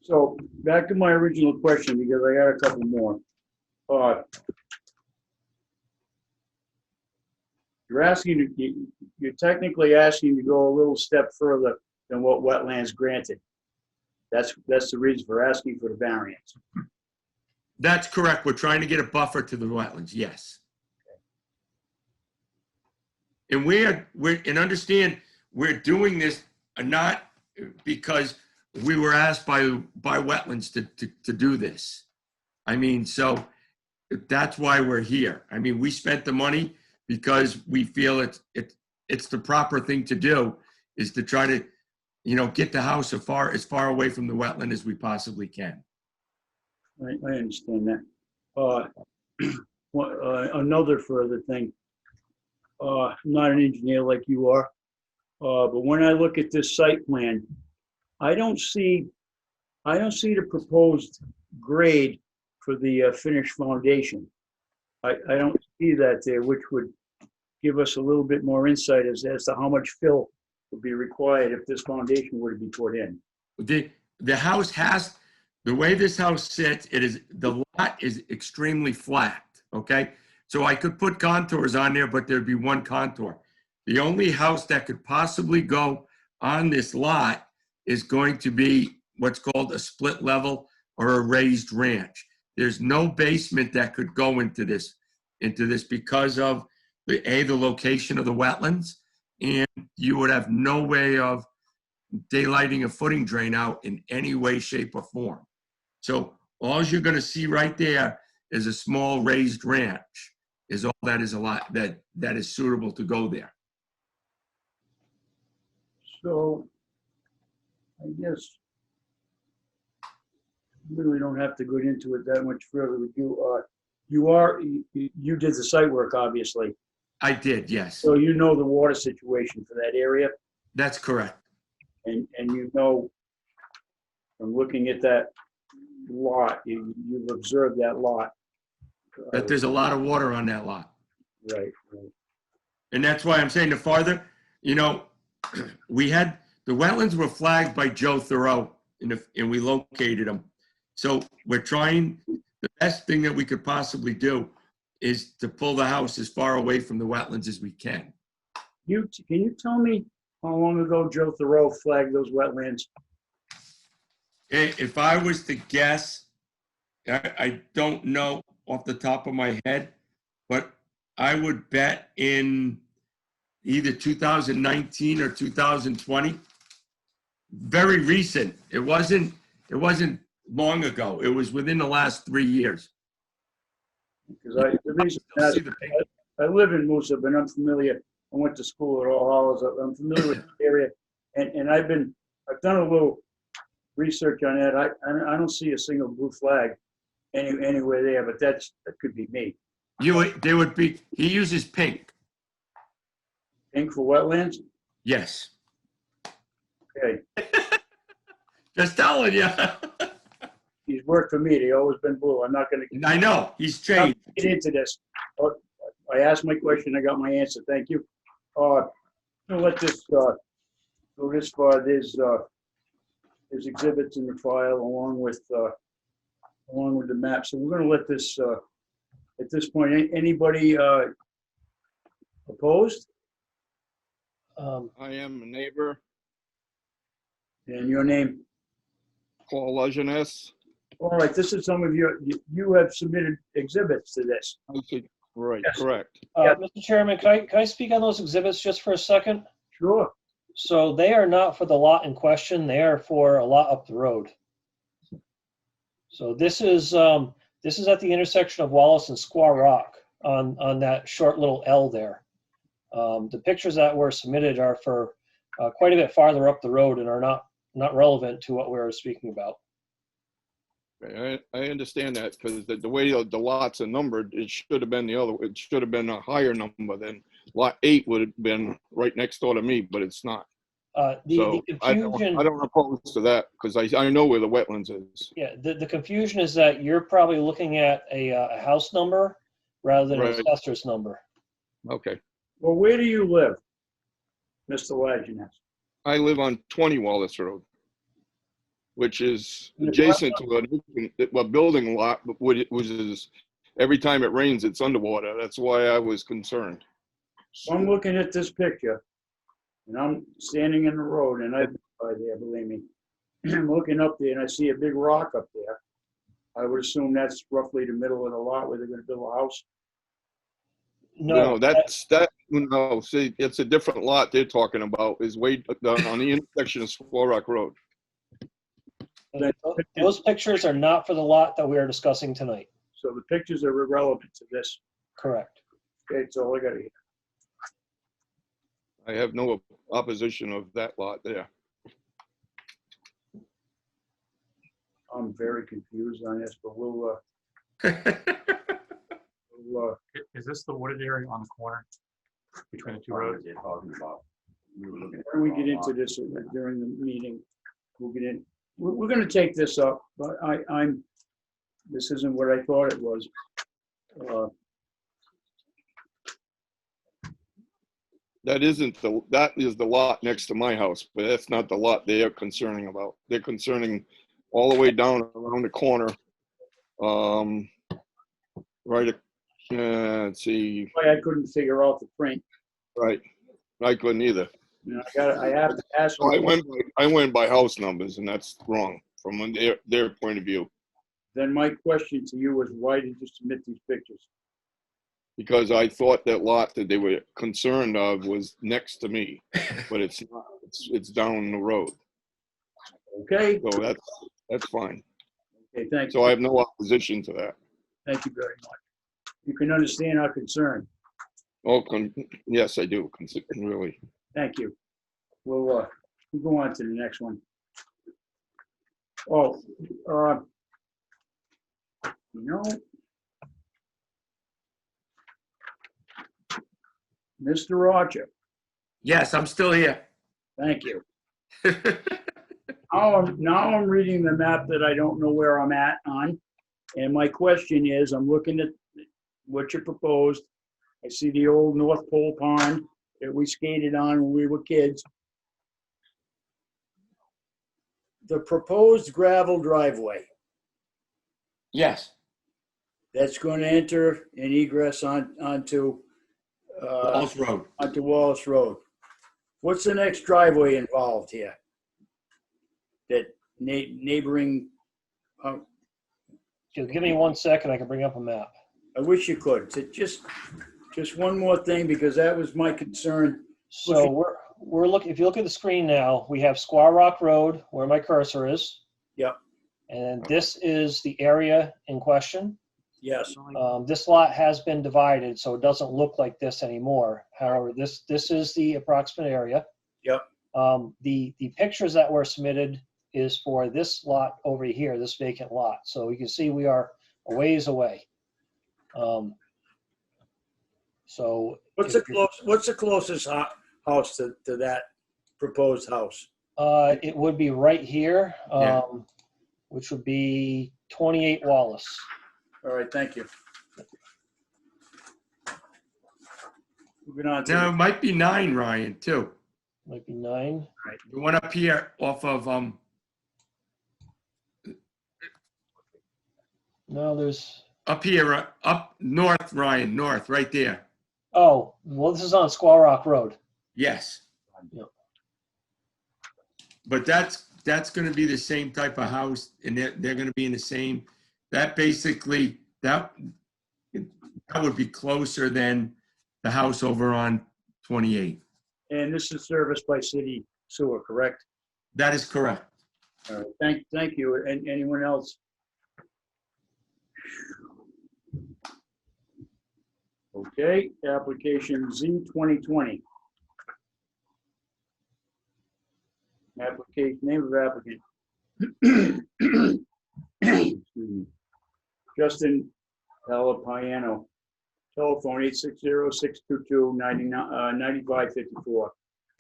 So back to my original question, because I got a couple more. You're technically asking to go a little step further than what wetlands granted. That's the reason for asking for the variance. That's correct. We're trying to get a buffer to the wetlands, yes. And and understand, we're doing this not because we were asked by wetlands to do this. I mean, so that's why we're here. I mean, we spent the money because we feel it's the proper thing to do, is to try to, get the house as far away from the wetland as we possibly can. I understand that. Another further thing. I'm not an engineer like you are, but when I look at this site plan, I don't see the proposed grade for the finished foundation. I don't see that there, which would give us a little bit more insight as to how much fill would be required if this foundation were to be put in. The house has, the way this house sits, the lot is extremely flat, okay? So I could put contours on there, but there'd be one contour. The only house that could possibly go on this lot is going to be what's called a split level or a raised ranch. There's no basement that could go into this because of the location of the wetlands, and you would have no way of daylighting a footing drain out in any way, shape, or form. So all you're going to see right there is a small raised ranch. Is all that is a lot that is suitable to go there. So I guess really don't have to go into it that much further with you. You did the site work, obviously. I did, yes. So you know the water situation for that area, That's correct. and you know from looking at that lot, you've observed that lot. That there's a lot of water on that lot. Right. And that's why I'm saying the farther, we had, the wetlands were flagged by Joe Thoreau and we located them. So we're trying, the best thing that we could possibly do is to pull the house as far away from the wetlands as we can. Can you tell me how long ago Joe Thoreau flagged those wetlands? If I was to guess, I don't know off the top of my head, but I would bet in either 2019 or 2020. Very recent. It wasn't long ago. It was within the last 3 years. Because I live in Moosup and I'm I went to school at All Hallows. I'm familiar with the area, and I've done a little research on that. I don't see a single blue flag anywhere there, but that could be me. There would be, he uses pink. Pink for wetlands? Yes. Okay. Just telling you. He's worked for me. They always been blue. I'm not gonna I know, he's changed. get into this. I asked my question. I got my answer. Thank you. I'll let this go this far. There's exhibits in the file along with the map. So we're gonna let this, at this point, anybody opposed? I am a neighbor, And your name? Paul Lejeunesse. All right, this is some of you have submitted exhibits to this. Right, Yes. correct. Mr. Chairman, can I speak on those exhibits just for a second? Sure. So they are not for the lot in question. They are for a lot up the road. So this is at the intersection of Wallace and Squaw Rock on that short little L there. The pictures that were submitted are for quite a bit farther up the road and are not relevant to what we're speaking about. I understand that because the way the lots are numbered, it should have been it should have been a higher number than lot 8 would have been right next door to me, but it's not. The confusion. I don't oppose to that because I know where the wetlands is. Yeah, the confusion is that you're probably looking at a house number rather than Right. an assessor's number. Okay. Well, where do you live, Mr. Lejeunesse? I live on 20 Wallace Road, which is adjacent to a building lot, which is every time it rains, it's underwater. That's why I was concerned. I'm looking at this picture, and I'm standing in the road, and I've been by there, believe me. I'm looking up there, and I see a big rock up there. I would assume that's roughly the middle of the lot where they're gonna build a house. No, No, see, it's a different lot they're talking about, is way down on the intersection of Squaw Rock Road. those pictures are not for the lot that we are discussing tonight. So the pictures are irrelevant to this. Correct. Okay, that's all I gotta hear. I have no opposition of that lot there. I'm very confused on this, but we'll Is this the wooded area on the corner between the two roads? why don't we get into this during the meeting? We'll get in. We're gonna take this up, but this isn't what I thought it was. That is the lot next to my house, but that's not the lot they are concerning about. They're concerning all the way down around the corner. Right, let's see, Why I couldn't figure out the print. right. I couldn't either. And I have to ask. So I went by house numbers, and that's wrong from their point of view. Then my question to you is, why did you submit these pictures? Because I thought that lot that they were concerned of was next to me, but it's not. It's down the road. Okay, So that's fine. okay, thank So you. I have no opposition to that. Thank you very much. You can understand our concern. Oh, yes, I do, really. Thank you. We'll go on to the next one. Oh, Mr. Archer, Yes, I'm still here. thank you. Now I'm reading the map that I don't know where I'm at on. And my question is, I'm looking at what you proposed. I see the old North Pole Pond that we skated on when we were kids. The proposed gravel driveway Yes. that's going to enter and egress onto Wallace Road. onto Wallace Road. What's the next driveway involved here? That neighboring, Give me 1 second, I can bring up a map. I wish you could. So just one more thing, because that was my concern. So we're looking, if you look at the screen now, we have Squaw Rock Road where my cursor is. Yep. And this is the area in question. Yes. This lot has been divided, so it doesn't look like this anymore. However, this is the approximate area. Yep. The pictures that were submitted is for this lot over here, this vacant lot. So you can see we are a ways away. So What's the closest house to that proposed house? it would be right here, Yeah. which would be 28 Wallace. All right, thank you. Moving on No, it to, might be 9, Ryan, too. Might be 9. The one up here off of, No, there's, up here, up north, Ryan, north, right there. oh, well, this is on Squaw Rock Road. Yes. Yep. But that's gonna be the same type of house, and they're gonna be in the same, that basically, that would be closer than the house over on 28. and this is serviced by city sewer, correct? That is correct. All right, thank you. And anyone else? Okay, application Z 2020. Application, name of applicant. Excuse me. Justin Palapiano. Telephone 860-622-9554.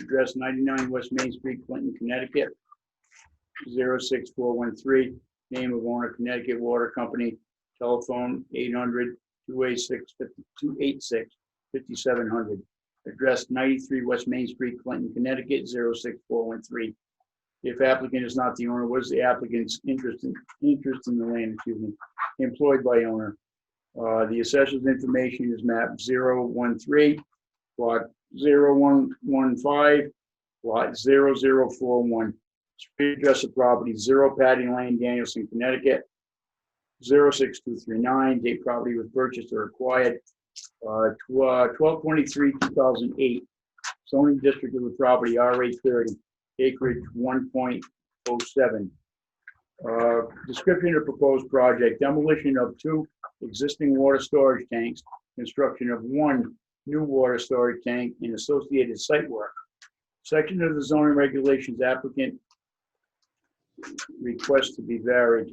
Address 99 West Main Street, Clinton, Connecticut. 06413. Name of owner, Connecticut Water Company. Telephone 800-286-5700. Address 93 West Main Street, Clinton, Connecticut. 06413. If applicant is not the owner, what is the applicant's interest in the land, employed by owner? The assessor's information is map 013, lot 0115, lot 0041. Street address of property 0 Patty Lane, Danielson, Connecticut. 06239. Date property was purchased or acquired 12/23/2008. Zoning district of the property RH30. Acreage 1.07. Description of proposed project: demolition of 2 existing water storage tanks, construction of 1 new water storage tank, and associated site work. Section of the zoning regulations applicant request to be varied.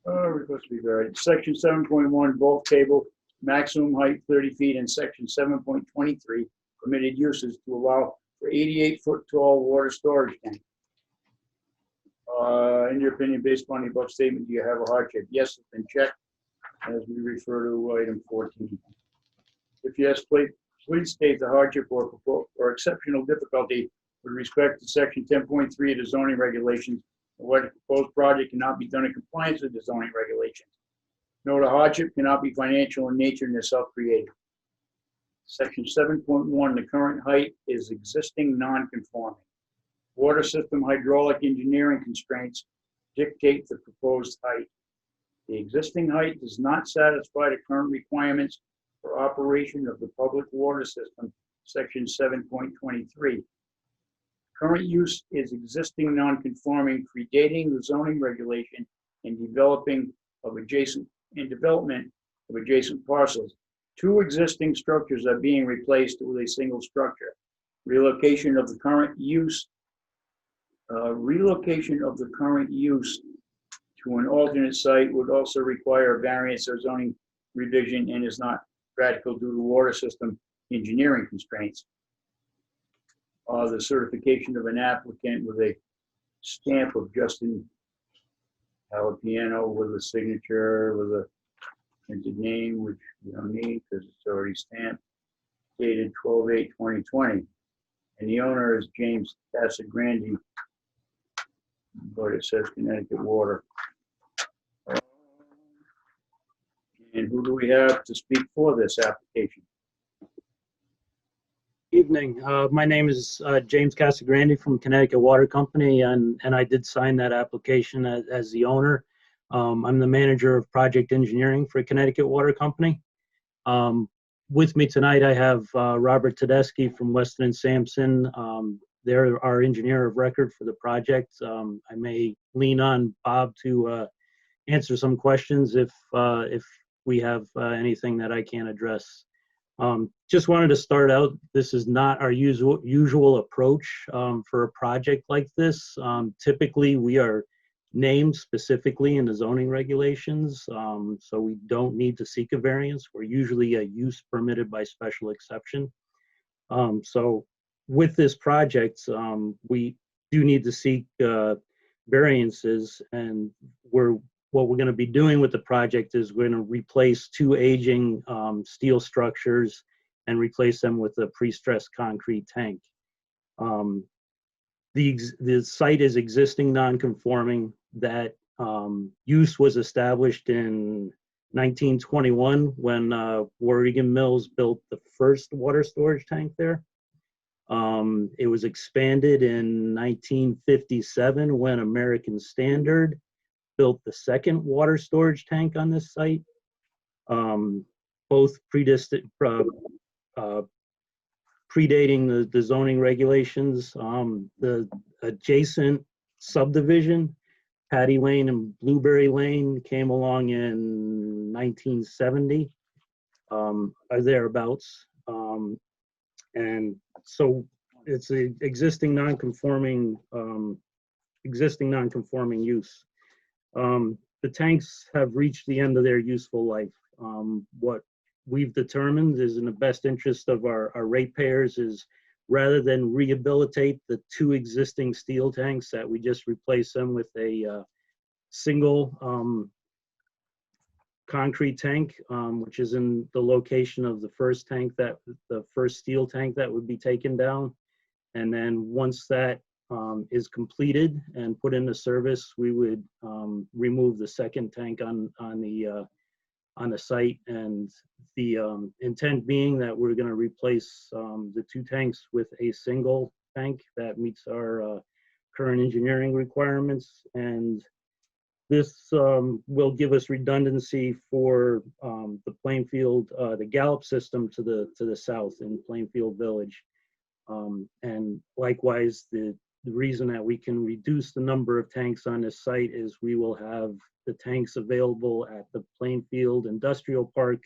Request to be varied. Section 7.1 bulk table, maximum height 30 feet, and section 7.23 permitted uses to allow for 88-foot tall water storage tank. In your opinion, based upon the above statement, do you have a hardship? Yes, it's been checked, as we refer to item 14. If yes, please state the hardship or exceptional difficulty with respect to section 10.3 of the zoning regulations, and what proposed project cannot be done in compliance with the zoning regulations. Note a hardship cannot be financial in nature and is self-created. Section 7.1, the current height is existing non-conforming. Water system hydraulic engineering constraints dictate the proposed height. The existing height does not satisfy the current requirements for operation of the public water system, section 7.23. Current use is existing non-conforming, predating the zoning regulation and development of adjacent parcels. 2 existing structures are being replaced with a single structure. Relocation of the current use to an alternate site would also require a variance or zoning revision and is not practical due to water system engineering constraints. The certification of an applicant with a stamp of Justin Palapiano with a signature with a printed name, which we don't need because it's already stamped, dated 12/8/2020. And the owner is James Casagrande, but it says Connecticut Water. And who do we have to speak for this application? Evening. My name is James Casagrande from Connecticut Water Company, and I did sign that application as the owner. I'm the manager of project engineering for Connecticut Water Company. With me tonight, I have Robert Tedeschi from Weston and Sampson, they're our engineer of record for the project. I may lean on Bob to answer some questions if we have anything that I can't address. Just wanted to start out, this is not our usual approach for a project like this. Typically, we are named specifically in the zoning regulations, so we don't need to seek a variance. We're usually a use permitted by special exception. So with this project, we do need to seek variances, and what we're going to be doing with the project is we're going to replace two aging steel structures and replace them with a pre-stressed concrete tank. The site is existing non-conforming. That use was established in 1921 when Warrigan Mills built the first water storage tank there. It was expanded in 1957 when American Standard built the second water storage tank on this site. Both predating the zoning regulations. The adjacent subdivision, Patty Lane and Blueberry Lane, came along in 1970, or thereabouts. And so it's an existing non-conforming use. The tanks have reached the end of their useful life. What we've determined is in the best interest of our ratepayers is, rather than rehabilitate the two existing steel tanks, that we just replace them with a single concrete tank, which is in the location of the first steel tank that would be taken down. And then once that is completed and put into service, we would remove the second tank on the site. And the intent being that we're going to replace the two tanks with a single tank that meets our current engineering requirements. And this will give us redundancy for the Plainfield, the Gallup system to the south in Plainfield Village. And likewise, the reason that we can reduce the number of tanks on this site is we will have the tanks available at the Plainfield Industrial Park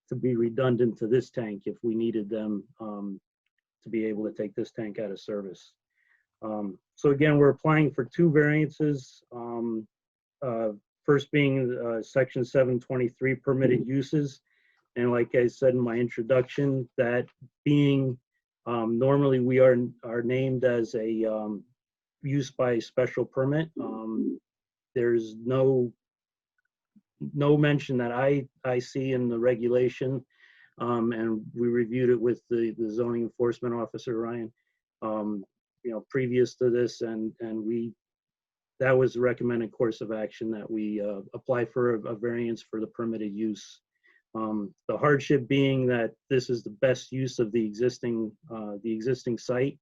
to be redundant to this tank if we needed them to be able to take this tank out of service. So again, we're applying for two variances. First being section 723 permitted uses. And like I said in my introduction, that being normally we are named as a use by special permit. There's no mention that I see in the regulation, and we reviewed it with the zoning enforcement officer, Ryan, previous to this, and that was the recommended course of action, that we apply for a variance for the permitted use. The hardship being that this is the best use of the existing site.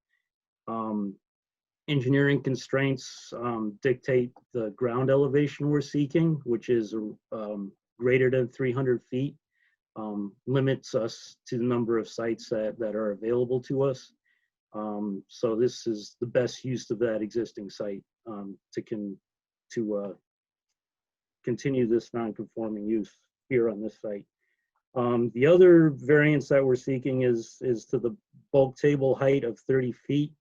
Engineering constraints dictate the ground elevation we're seeking, which is greater than 300 feet, limits us to the number of sites that are available to us. So this is the best use of that existing site to continue this non-conforming use here on this site. The other variance that we're seeking is to the bulk table height of 30 feet.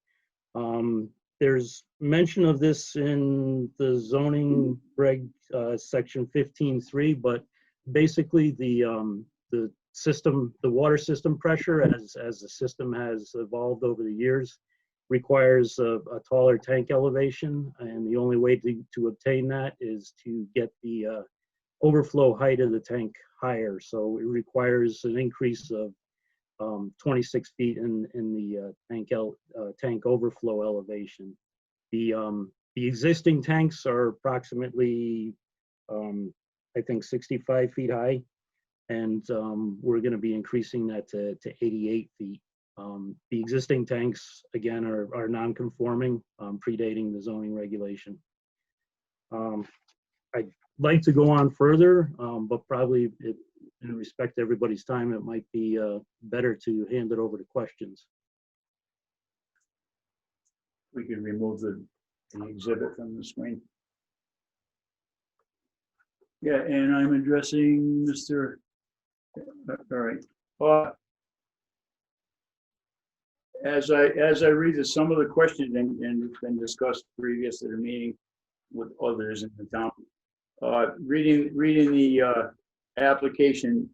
There's mention of this in the zoning reg section 15.3, but basically the water system pressure as the system has evolved over the years requires a taller tank elevation, and the only way to obtain that is to get the overflow height of the tank higher. So it requires an increase of 26 feet in the tank overflow elevation. The existing tanks are approximately I think 65 feet high, and we're going to be increasing that to 88 feet. The existing tanks, again, are non-conforming, predating the zoning regulation. I'd like to go on further, but probably in respect to everybody's time, it might be better to hand it over to questions. we could remove the exhibit from the screen. Yeah, and I'm addressing Mr. All right. As I read this, some of the questions and it's been discussed previous to the meeting with others in the town. Reading the application,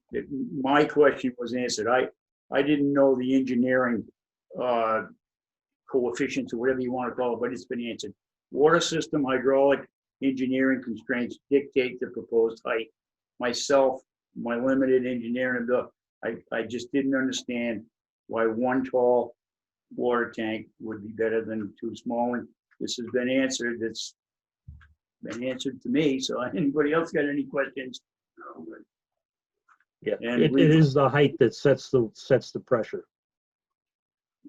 my question was answered. I didn't know the engineering coefficients or whatever you want to call it, but it's been answered. Water system hydraulic engineering constraints dictate the proposed height. Myself, my limited engineering ability, I just didn't understand why one tall water tank would be better than two small ones. This has been answered. It's been answered to me. So anybody else got any questions? No, but- Yeah, And it is the height that sets the pressure.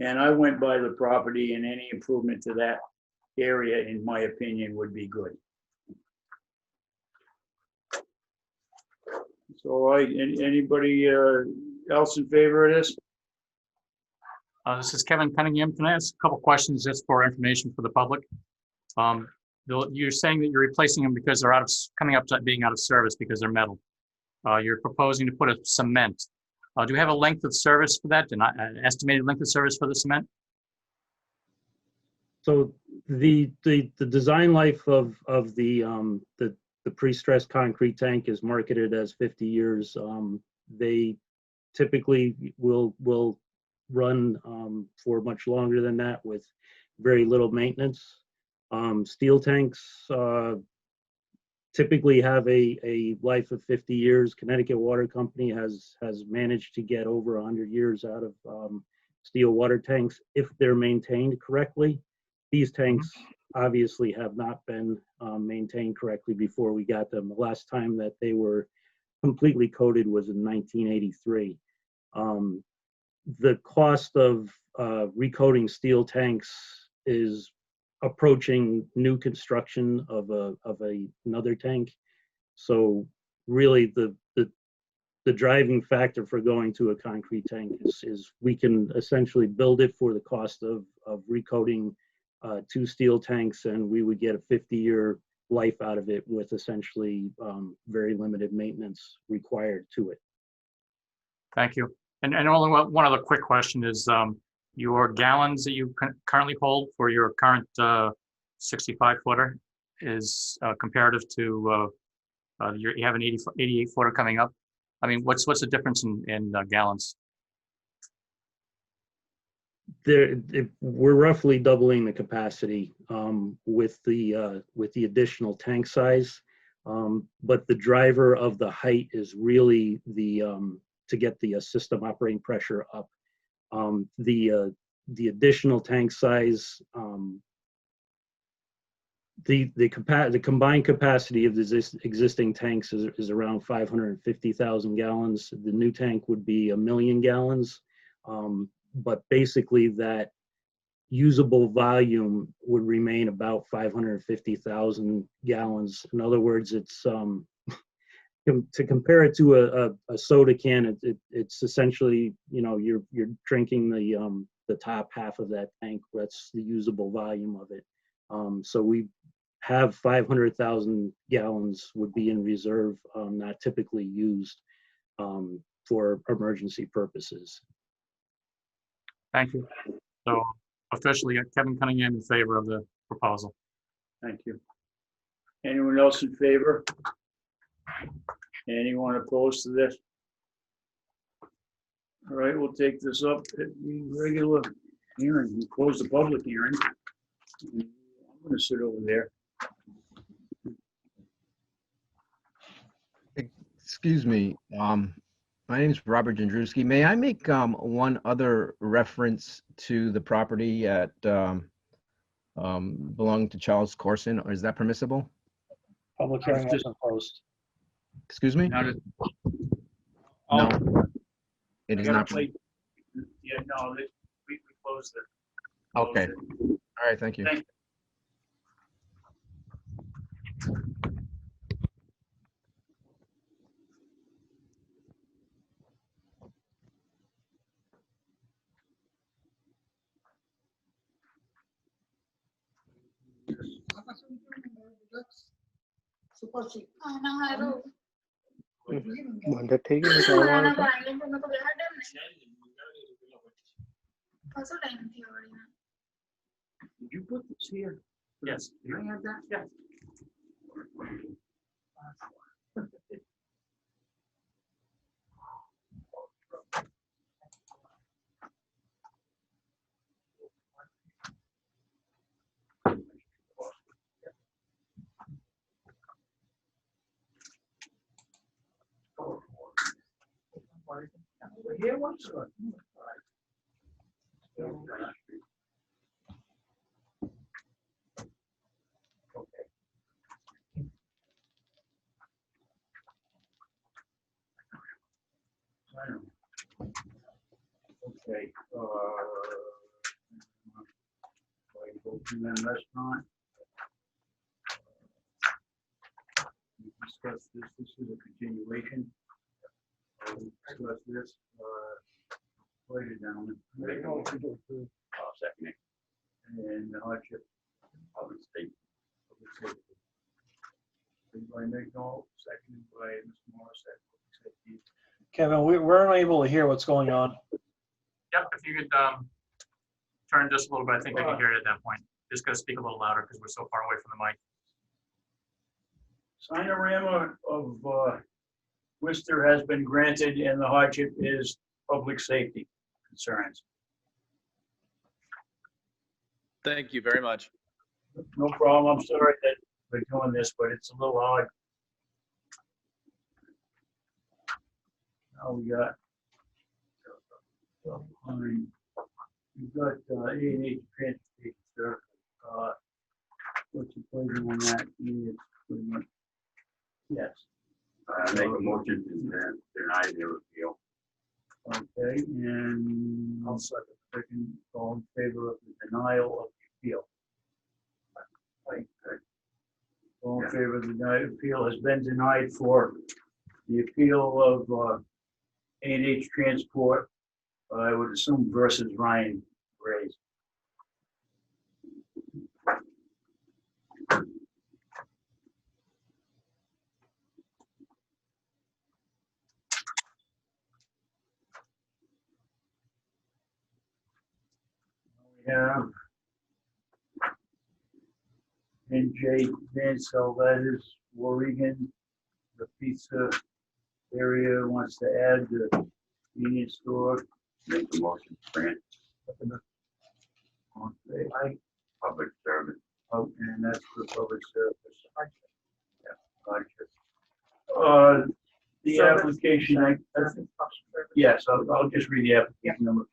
And I went by the property, and any improvement to that area, in my opinion, would be good. So anybody else in favor of this? This is Kevin Cunningham. Can I ask a couple questions just for information for the public? You're saying that you're replacing them because they're coming up to being out of service because they're metal. You're proposing to put a cement. Do you have a length of service for that, an estimated length of service for the cement? So the design life of the pre-stressed concrete tank is marketed as 50 years. They typically will run for much longer than that with very little maintenance. Steel tanks typically have a life of 50 years. Connecticut Water Company has managed to get over 100 years out of steel water tanks if they're maintained correctly. These tanks obviously have not been maintained correctly before we got them. The last time that they were completely coated was in 1983. The cost of recoating steel tanks is approaching new construction of another tank. So really the driving factor for going to a concrete tank is we can essentially build it for the cost of recoating 2 steel tanks, and we would get a 50-year life out of it with essentially very limited maintenance required to it. Thank you. And only one other quick question is your gallons that you currently hold for your current 65-footer is comparative to you have an 88-footer coming up. I mean, what's the difference in gallons? We're roughly doubling the capacity with the additional tank size, but the driver of the height is really to get the system operating pressure up. The additional tank size, the combined capacity of the existing tanks is around 550,000 gallons. The new tank would be 1 million gallons. But basically that usable volume would remain about 550,000 gallons. In other words, it's to compare it to a soda can, it's essentially, you're drinking the top half of that tank. That's the usable volume of it. So we have 500,000 gallons would be in reserve, not typically used for emergency purposes. Thank you. So officially, Kevin Cunningham in favor of the proposal. Thank you. Anyone else in favor? Anyone opposed to this? All right, we'll take this up at the regular hearing. We'll close the public hearing. I'm going to sit over there. Excuse me. My name is Robert Jandrewski. May I make one other reference to the property at belonging to Charles Corson, or is that permissible? Public hearing has been closed. Excuse me? Not No, it is not. Yeah, no, we closed it. Okay. All right, thank you. Thank you. Did you put this here? Yes. Can I have that? Yeah. Here, what's the? Okay. Open restaurant. We discussed this. This is a continuation. We discussed this. Write it down. Second. And the hardship. Public safety. By McDonald, seconded by Mr. Morris. Kevin, we're unable to hear what's going on. Yep, if you could turn just a little bit, I think I can hear it at that point. Just gotta speak a little louder because we're so far away from the mic. Signorama of Worcester has been granted, and the hardship is public safety concerns. Thank you very much. No problem. I'm sorry that we're doing this, but it's a little hard. Now we got. We've got A&H Transportation Service. What's your pleasure on that? It's pretty much. Yes. Make a motion to deny their appeal. Okay, and I'll second. All in favor of the denial of the appeal. Right. All in favor of the denied appeal has been denied for the appeal of A&H Transport. I would assume versus Ryan Grays. We have NJ Vansell, that is Oregon. The pizza area wants to add the convenience store. Make the motion to grant public service. Oh, and that's for public service. The application, yes, I'll just read the application number.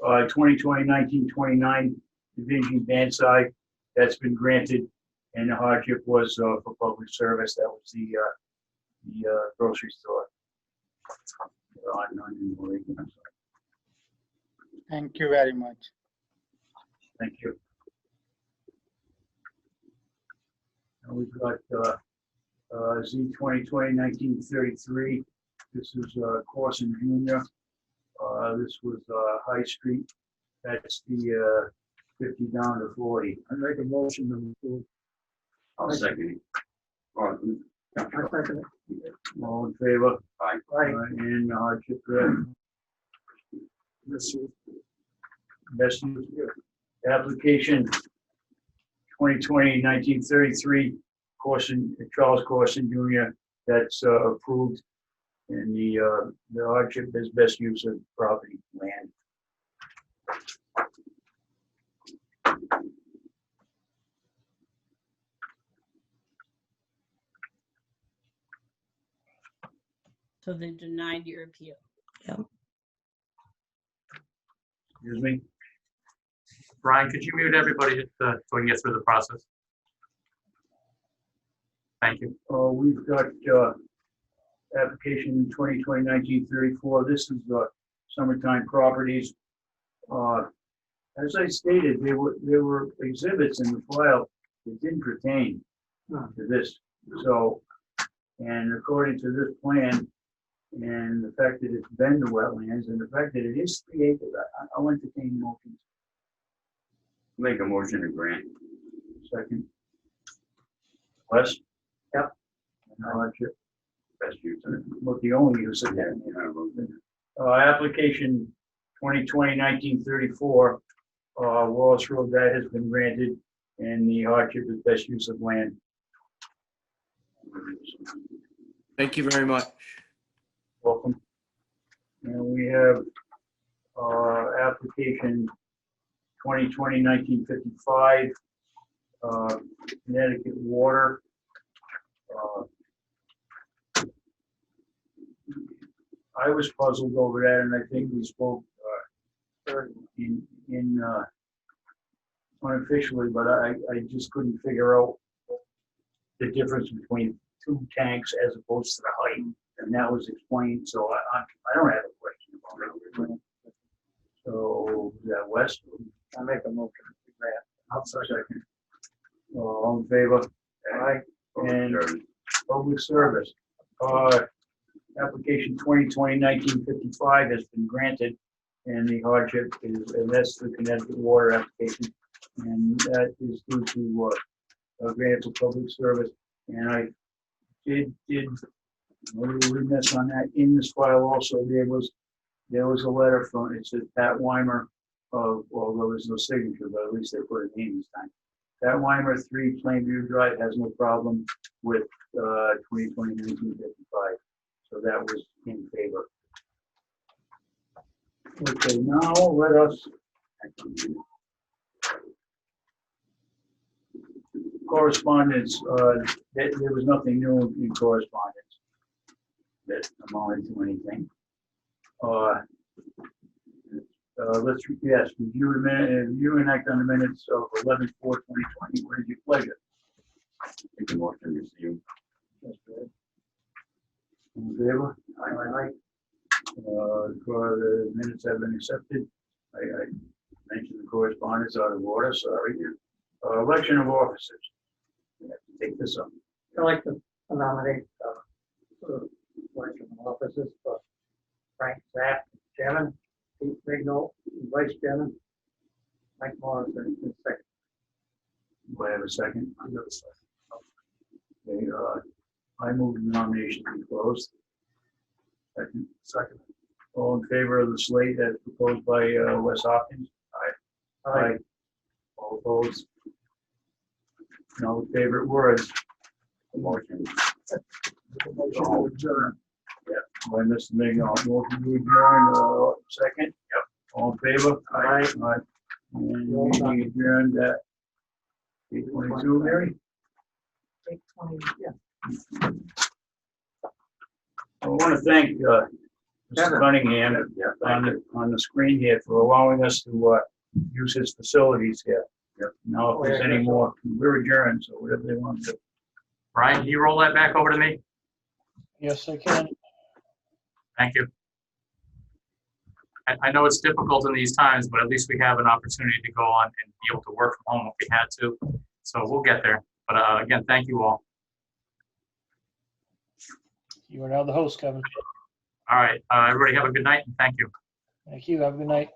2020-1929 Division Banside, that's been granted, and the hardship was for public service. That was the grocery store. Thank you very much. Thank you. And we've got Z 2020-1933. This is Corson Jr. This was High Street. That's the 50 down to 40. I make a motion to approve. I'll second it. All in favor? Aye. And hardship there. Best use. Application 2020-1933, Charles Corson Jr. That's approved, and the hardship is best use of property, land. So they denied your appeal. Yep. Excuse me. Brian, could you mute everybody so we can get through the process? Thank you. We've got application 2020-1934. This is summertime properties. As I stated, there were exhibits in the file that didn't pertain to this. So, and according to this plan, and the fact that it's been to wetlands, and the fact that it is 3 acres, I'll entertain motions. Make a motion to grant. Second. Wes? Yep. Hardship. Best use of it. What the only use of that. Application 2020-1934, Wallace Road, that has been granted, and the hardship is best use of land. Thank you very much. Welcome. And we have application 2020-1955, Connecticut Water. I was puzzled over that, and I think we spoke unofficially, but I just couldn't figure out the difference between two tanks as opposed to the height, and that was explained, so I don't have a question about it. So, is that West? I make a motion to grant. I'll second. All in favor? Aye. And public service. Application 2020-1955 has been granted, and the hardship is, and that's the Connecticut Water application, and that is due to a grant for public service. And I did a little remiss on that. In this file also, there was a letter from, it says Pat Weimer, well, there was no signature, but at least they put a name this time. Pat Weimer, 3 Plainview Drive, has no problem with 2020-1955. So that was in favor. Okay, now let us. Correspondence, there was nothing new in correspondence that amounted to anything. Yes, review and act on the minutes of 11/4/2020. What is your pleasure? Make a motion to receive. That's good. In favor? Aye. For the minutes have been accepted. I mentioned the correspondence out of order, sorry. Election of officers. We have to take this up. I'd like to nominate election of officers for Frank Zapp, chairman, Pete Rignall, vice chairman, Mike Morrison, is second. Do I have a second? I have a second. Okay, I move the nomination to be closed. Second. All in favor of the slate as proposed by Wes Hopkins? Aye. All opposed? No favorite words. Motion. Motion to adjourn. Yeah, by Mr. Mignon. Motion to adjourn, second? Yep. All in favor? Aye. Aye. And we adjourned at 8:22, Mary? 8:20, yeah. I want to thank Mr. Kevin. Cunningham on the screen here for allowing us to use his facilities here. Now, if there's any more, we're adjourned, so whatever they want to do. Brian, can you roll that back over to me? Yes, I can. Thank you. I know it's difficult in these times, but at least we have an opportunity to go on and be able to work from home if we had to. So we'll get there. But again, thank you all. You are now the host, Kevin. All right. Everybody have a good night and thank you. Thank you. Have a good night.